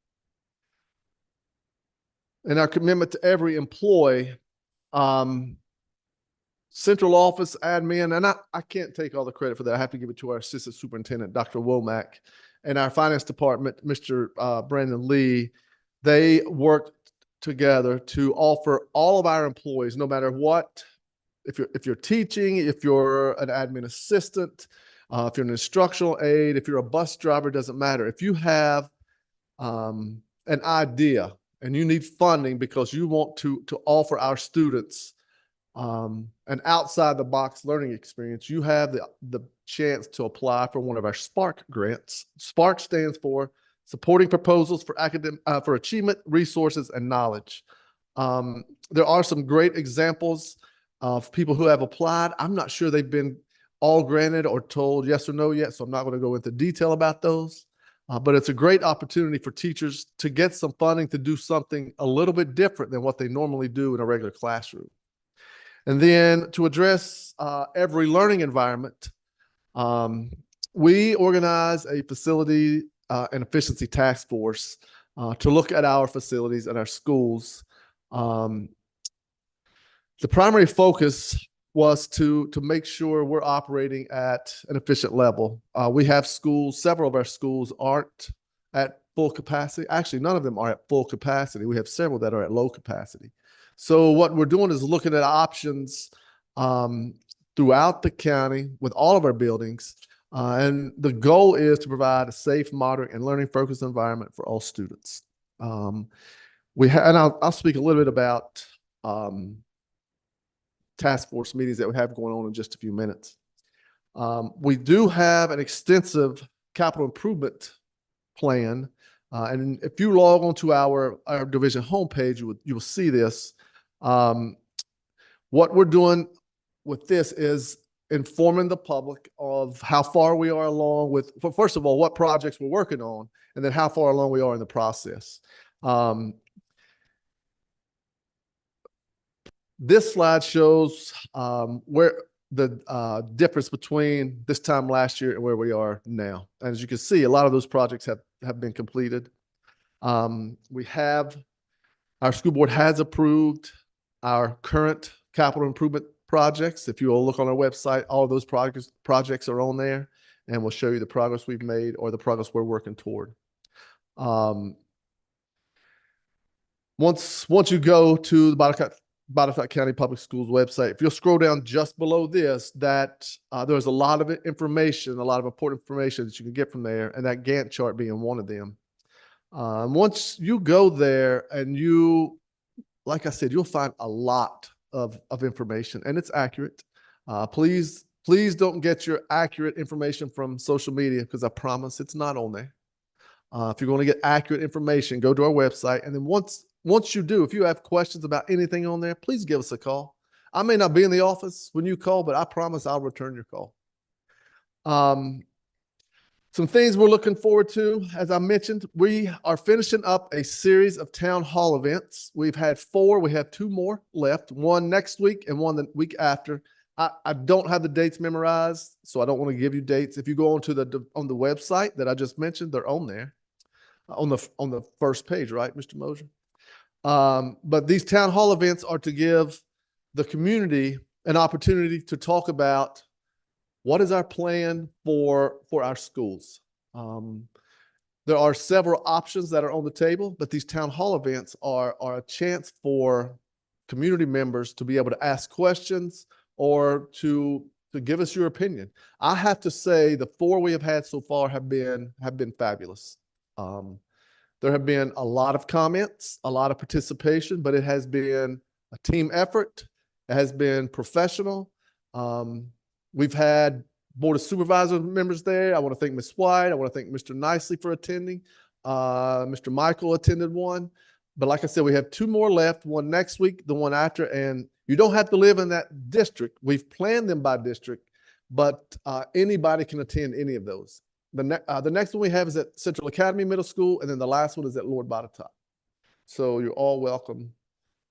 And our commitment to every employee, central office admin, and I can't take all the credit for that. I have to give it to our assistant superintendent, Dr. Womack, and our finance department, Mr. Brandon Lee. They worked together to offer all of our employees, no matter what, if you're teaching, if you're an admin assistant, if you're an instructional aide, if you're a bus driver, doesn't matter. If you have an idea and you need funding because you want to offer our students an outside the box learning experience, you have the chance to apply for one of our SPARK grants. SPARK stands for Supporting Proposals for Achievement, Resources, and Knowledge. There are some great examples of people who have applied. I'm not sure they've been all granted or told yes or no yet, so I'm not going to go into detail about those. But it's a great opportunity for teachers to get some funding to do something a little bit different than what they normally do in a regular classroom. And then to address every learning environment, we organize a facility and efficiency task force to look at our facilities and our schools. The primary focus was to make sure we're operating at an efficient level. We have schools, several of our schools aren't at full capacity. Actually, none of them are at full capacity. We have several that are at low capacity. So what we're doing is looking at options throughout the county with all of our buildings. And the goal is to provide a safe, moderate, and learning-focused environment for all students. And I'll speak a little bit about task force meetings that we have going on in just a few minutes. We do have an extensive capital improvement plan. And if you log on to our division homepage, you will see this. What we're doing with this is informing the public of how far we are along with, first of all, what projects we're working on, and then how far along we are in the process. This slide shows where the difference between this time last year and where we are now. And as you can see, a lot of those projects have been completed. Our school board has approved our current capital improvement projects. If you will look on our website, all of those projects are on there, and we'll show you the progress we've made or the progress we're working toward. Once you go to the Botetourt County Public Schools website, if you'll scroll down just below this, there's a lot of information, a lot of important information that you can get from there, and that Gantt chart being one of them. Once you go there and like I said, you'll find a lot of information, and it's accurate. Please don't get your accurate information from social media, because I promise it's not on there. If you're going to get accurate information, go to our website. And then once you do, if you have questions about anything on there, please give us a call. I may not be in the office when you call, but I promise I'll return your call. Some things we're looking forward to, as I mentioned, we are finishing up a series of town hall events. We've had 4, we have 2 more left, one next week and one the week after. I don't have the dates memorized, so I don't want to give you dates. If you go on the website that I just mentioned, they're on there, on the first page, right, Mr. Mosier? But these town hall events are to give the community an opportunity to talk about what is our plan for our schools. There are several options that are on the table, but these town hall events are a chance for community members to be able to ask questions or to give us your opinion. I have to say the 4 we have had so far have been fabulous. There have been a lot of comments, a lot of participation, but it has been a team effort. It has been professional. We've had Board of Supervisors members there. I want to thank Ms. White. I want to thank Mr. Nicely for attending. Mr. Michael attended one. But like I said, we have 2 more left, one next week, the one after. And you don't have to live in that district. We've planned them by district, but anybody can attend any of those. The next one we have is at Central Academy Middle School, and then the last one is at Lord Botetourt. So you're all welcome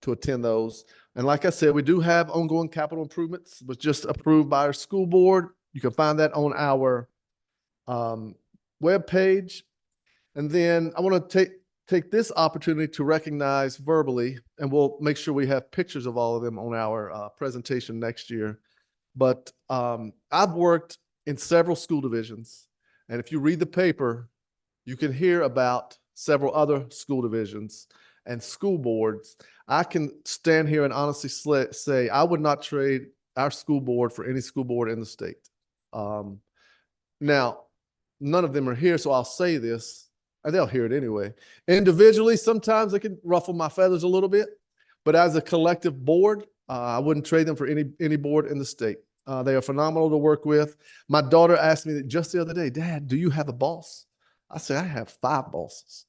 to attend those. And like I said, we do have ongoing capital improvements, was just approved by our school board. You can find that on our webpage. And then I want to take this opportunity to recognize verbally, and we'll make sure we have pictures of all of them on our presentation next year. But I've worked in several school divisions, and if you read the paper, you can hear about several other school divisions and school boards. I can stand here and honestly say I would not trade our school board for any school board in the state. Now, none of them are here, so I'll say this, and they'll hear it anyway. Individually, sometimes it can ruffle my feathers a little bit, but as a collective board, I wouldn't trade them for any board in the state. They are phenomenal to work with. My daughter asked me just the other day, Dad, do you have a boss? I said, I have 5 bosses,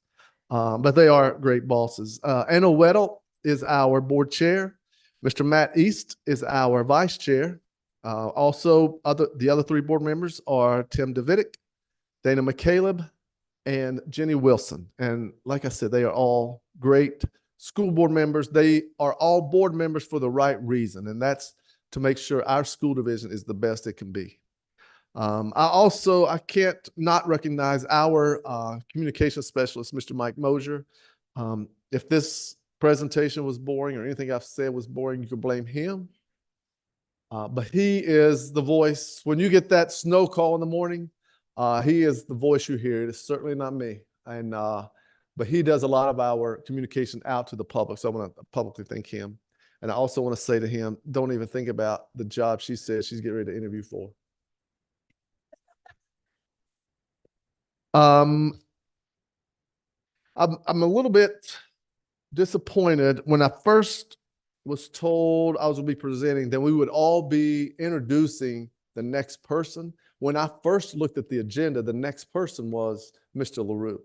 but they are great bosses. Anna Weddle is our board chair. Mr. Matt East is our vice chair. Also, the other 3 board members are Tim Davidic, Dana McCaleb, and Jenny Wilson. And like I said, they are all great school board members. They are all board members for the right reason, and that's to make sure our school division is the best it can be. I can't not recognize our communication specialist, Mr. Mike Mosier. If this presentation was boring or anything I've said was boring, you could blame him. But he is the voice. When you get that snow call in the morning, he is the voice you hear. It is certainly not me. And but he does a lot of our communication out to the public. So I want to publicly thank him. And I also want to say to him, don't even think about the job she says she's getting ready to interview for. I'm a little bit disappointed when I first was told I was going to be presenting, then we would all be introducing the next person. When I first looked at the agenda, the next person was Mr. Larrowe.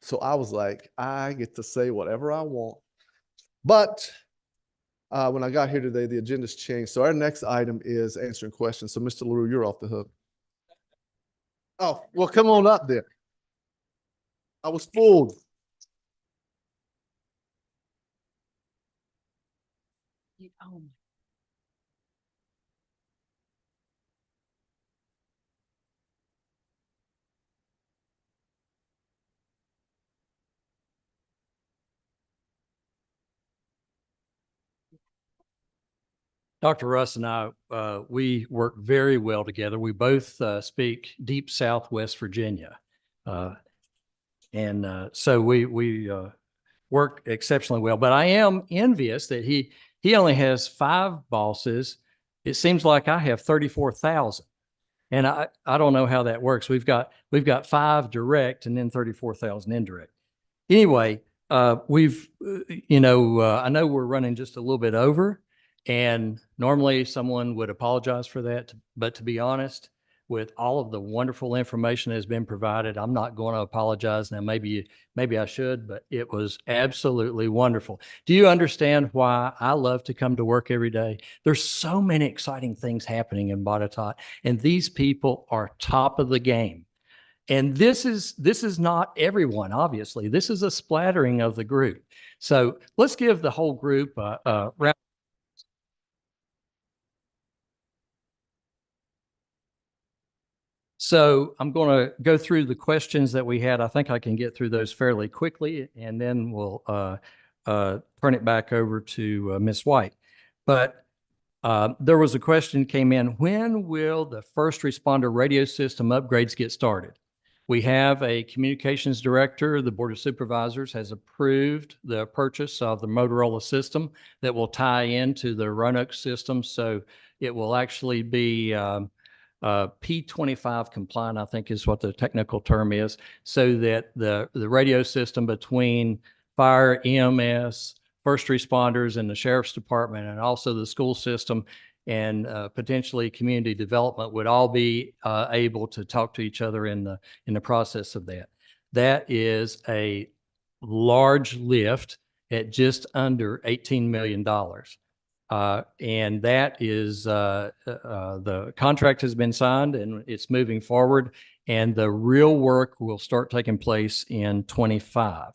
So I was like, I get to say whatever I want. But when I got here today, the agenda's changed. So our next item is answering questions. So Mr. Larrowe, you're off the hook. Oh, well, come on up there. I was fooled. Oh. Dr. Russ and I, we work very well together. We both speak deep Southwest Virginia. So we work exceptionally well. But I am envious that he only has 5 bosses. It seems like I have 34,000. And I don't know how that works. We've got 5 direct and then 34,000 indirect. Anyway, I know we're running just a little bit over. And normally someone would apologize for that. But to be honest, with all of the wonderful information that has been provided, I'm not going to apologize. Now, maybe I should, but it was absolutely wonderful. Do you understand why I love to come to work every day? There's so many exciting things happening in Botetourt, and these people are top of the game. And this is not everyone, obviously. This is a splattering of the group. So let's give the whole group a round. So I'm going to go through the questions that we had. I think I can get through those fairly quickly, and then we'll turn it back over to Ms. White. But there was a question came in, when will the first responder radio system upgrades get started? We have a communications director. The Board of Supervisors has approved the purchase of the Motorola system that will tie into the Roanoke system. So it will actually be P25 compliant, I think is what the technical term is, so that the radio system between fire, EMS, first responders, and the sheriff's department, and also the school system and potentially community development would all be able to talk to each other in the process of that. That is a large lift at just under $18 million. And that is the contract has been signed and it's moving forward, and the real work will start taking place in 25.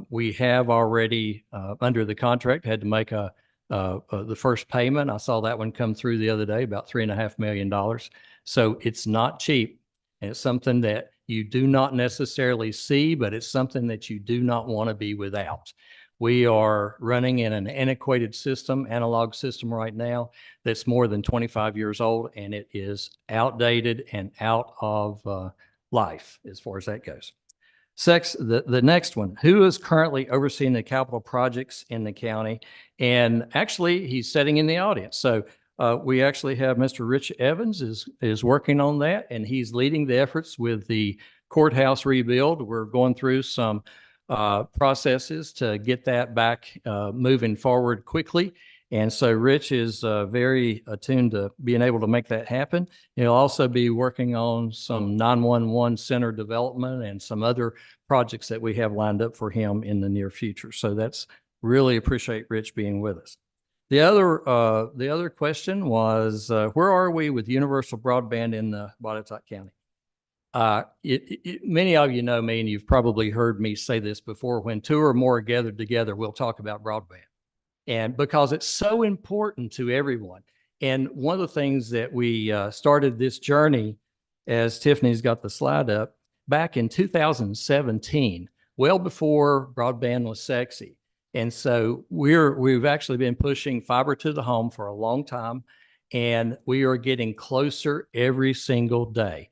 We have already under the contract had to make the first payment. I saw that one come through the other day, about $3.5 million. So it's not cheap, and it's something that you do not necessarily see, but it's something that you do not want to be without. We are running in an antiquated system, analog system right now that's more than 25 years old, and it is outdated and out of life as far as that goes. The next one, who is currently overseeing the capital projects in the county? And actually, he's sitting in the audience. So we actually have Mr. Rich Evans is working on that, and he's leading the efforts with the courthouse rebuild. We're going through some processes to get that back moving forward quickly. And so Rich is very attuned to being able to make that happen. He'll also be working on some 911 center development and some other projects that we have lined up for him in the near future. So that's really appreciate Rich being with us. The other question was, where are we with universal broadband in the Botetourt County? Many of you know me, and you've probably heard me say this before, when 2 or more are gathered together, we'll talk about broadband. And because it's so important to everyone. And one of the things that we started this journey, as Tiffany's got the slide up, back in 2017, well before broadband was sexy. And so we've actually been pushing fiber to the home for a long time, and we are getting closer every single day.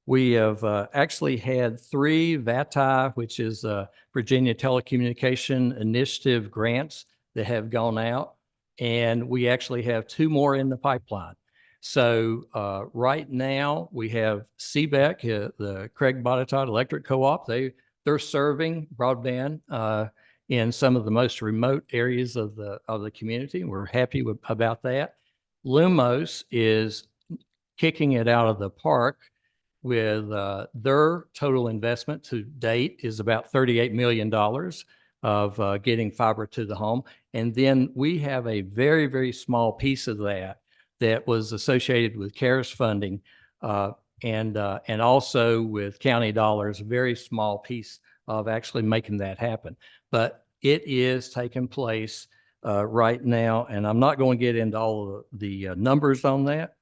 We have actually had 3 VATI, which is Virginia Telecommunication Initiative grants that have gone out, and we actually have 2 more in the pipeline. So right now we have CBEC, the Craig Botetourt Electric Co-op. They're serving broadband in some of the most remote areas of the community. We're happy about that. Lumos is kicking it out of the park with their total investment to date is about $38 million of getting fiber to the home. And then we have a very, very small piece of that was associated with CARES funding and also with county dollars, a very small piece of actually making that happen. But it is taking place right now, and I'm not going to get into all of the numbers on that.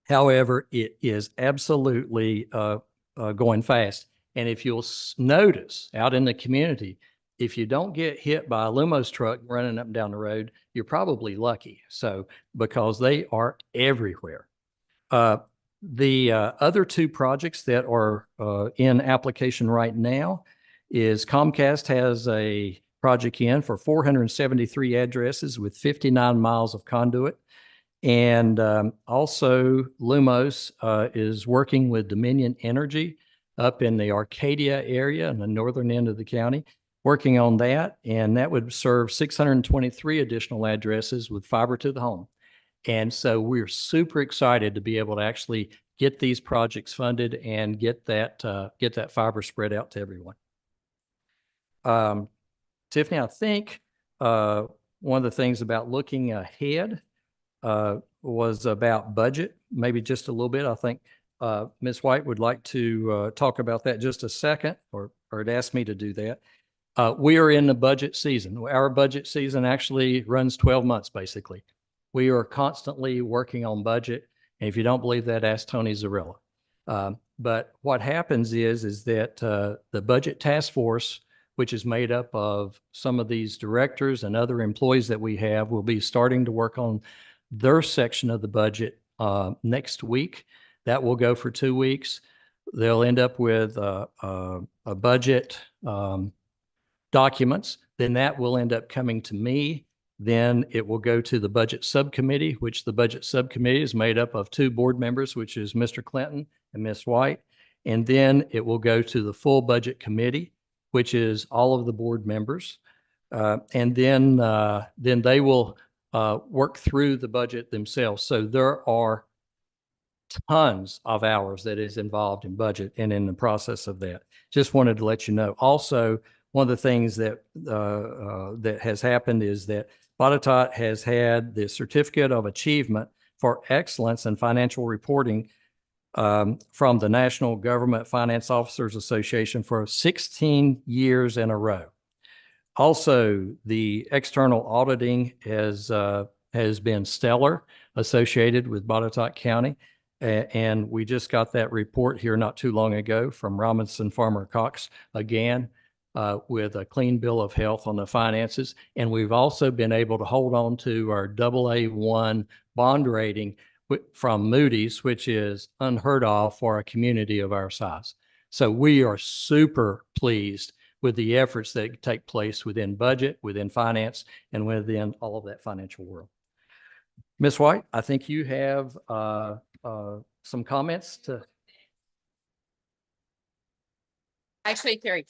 However, it is absolutely going fast. And if you'll notice out in the community, if you don't get hit by a Lumos truck running up and down the road, you're probably lucky. So, because they are everywhere. The other 2 projects that are in application right now is Comcast has a project in for 473 addresses with 59 miles of conduit. And also Lumos is working with Dominion Energy up in the Arcadia area in the northern end of the county, working on that. And that would serve 623 additional addresses with fiber to the home. And so we're super excited to be able to actually get these projects funded and get that fiber spread out to everyone. Tiffany, I think one of the things about looking ahead was about budget, maybe just a little bit. I think Ms. White would like to talk about that just a second, or had asked me to do that. We are in the budget season. Our budget season actually runs 12 months, basically. We are constantly working on budget. And if you don't believe that, ask Tony Zarilla. But what happens is that the budget task force, which is made up of some of these directors and other employees that we have, will be starting to work on their section of the budget next week. That will go for 2 weeks. They'll end up with a budget documents. Then that will end up coming to me. Then it will go to the budget subcommittee, which the budget subcommittee is made up of 2 board members, which is Mr. Clinton and Ms. White. And then it will go to the full budget committee, which is all of the board members. And then they will work through the budget themselves. So there are tons of hours that is involved in budget and in the process of that. Just wanted to let you know. Also, one of the things that that has happened is that Botetourt has had the Certificate of Achievement for Excellence in Financial Reporting from the National Government Finance Officers Association for 16 years in a row. Also, the external auditing has been stellar, associated with Botetourt County. And we just got that report here not too long ago from Robinson Farmer Cox again, with a clean bill of health on the finances. And we've also been able to hold on to our AA1 bond rating from Moody's, which is unheard of for a community of our size. So we are super pleased with the efforts that take place within budget, within finance, and within all of that financial world. Ms. White, I think you have some comments to. Actually, Terry.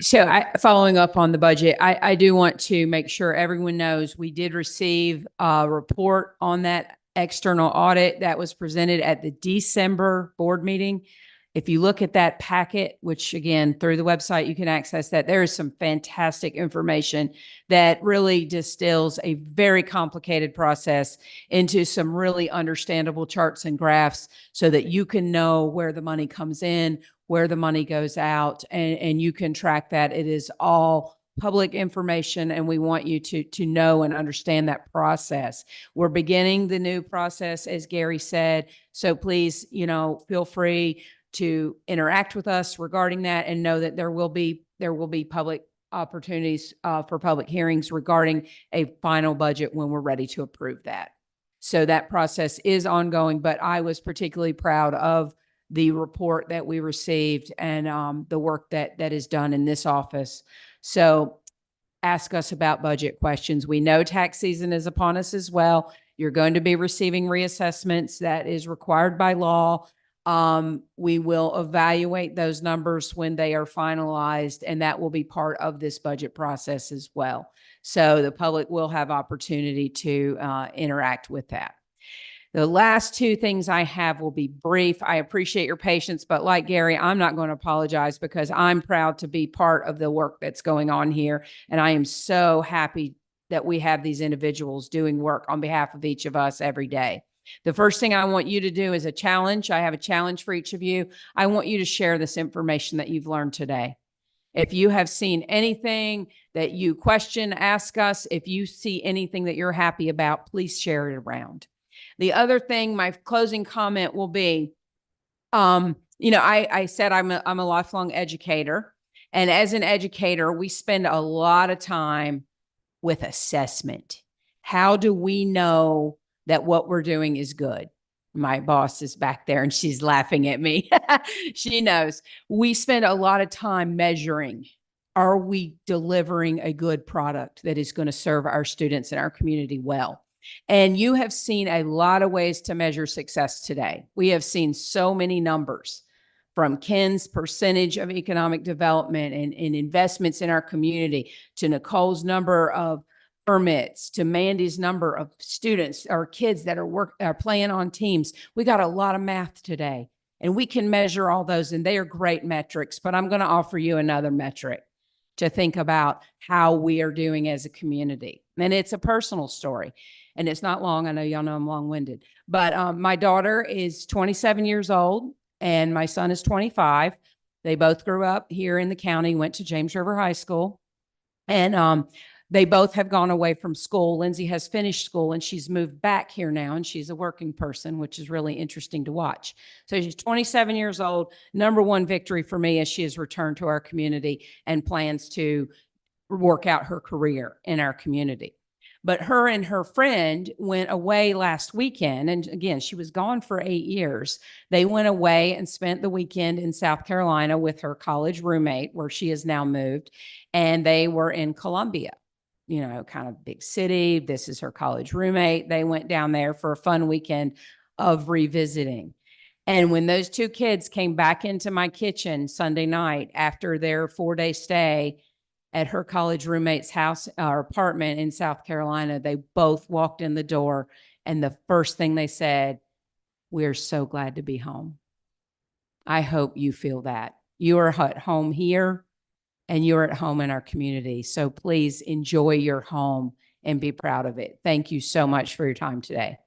So following up on the budget, I do want to make sure everyone knows we did receive a report on that external audit that was presented at the December board meeting. If you look at that packet, which again, through the website, you can access that, there is some fantastic information that really distills a very complicated process into some really understandable charts and graphs so that you can know where the money comes in, where the money goes out, and you can track that. It is all public information, and we want you to know and understand that process. We're beginning the new process, as Gary said. So please, feel free to interact with us regarding that, and know that there will be public opportunities for public hearings regarding a final budget when we're ready to approve that. So that process is ongoing, but I was particularly proud of the report that we received and the work that is done in this office. So ask us about budget questions. We know tax season is upon us as well. You're going to be receiving reassessments. That is required by law. We will evaluate those numbers when they are finalized, and that will be part of this budget process as well. So the public will have opportunity to interact with that. The last two things I have will be brief. I appreciate your patience, but like Gary, I'm not going to apologize because I'm proud to be part of the work that's going on here. And I am so happy that we have these individuals doing work on behalf of each of us every day. The first thing I want you to do is a challenge. I have a challenge for each of you. I want you to share this information that you've learned today. If you have seen anything that you question, ask us. If you see anything that you're happy about, please share it around. The other thing, my closing comment will be, I said I'm a lifelong educator. And as an educator, we spend a lot of time with assessment. How do we know that what we're doing is good? My boss is back there and she's laughing at me. She knows. We spend a lot of time measuring. Are we delivering a good product that is going to serve our students and our community well? And you have seen a lot of ways to measure success today. We have seen so many numbers, from Ken's percentage of economic development and investments in our community, to Nicole's number of permits, to Mandy's number of students or kids that are playing on teams. We got a lot of math today, and we can measure all those, and they are great metrics. But I'm going to offer you another metric to think about how we are doing as a community. And it's a personal story. And it's not long. I know y'all know I'm long-winded. But my daughter is 27 years old, and my son is 25. They both grew up here in the county, went to James River High School. And they both have gone away from school. Lindsay has finished school, and she's moved back here now, and she's a working person, which is really interesting to watch. So she's 27 years old. Number one victory for me as she has returned to our community and plans to work out her career in our community. But her and her friend went away last weekend. And again, she was gone for 8 years. They went away and spent the weekend in South Carolina with her college roommate, where she has now moved. And they were in Columbia, kind of big city. This is her college roommate. They went down there for a fun weekend of revisiting. And when those two kids came back into my kitchen Sunday night after their 4-day stay at her college roommate's house or apartment in South Carolina, they both walked in the door, and the first thing they said, "We're so glad to be home." I hope you feel that. You are at home here, and you're at home in our community. So please enjoy your home and be proud of it. Thank you so much for your time today.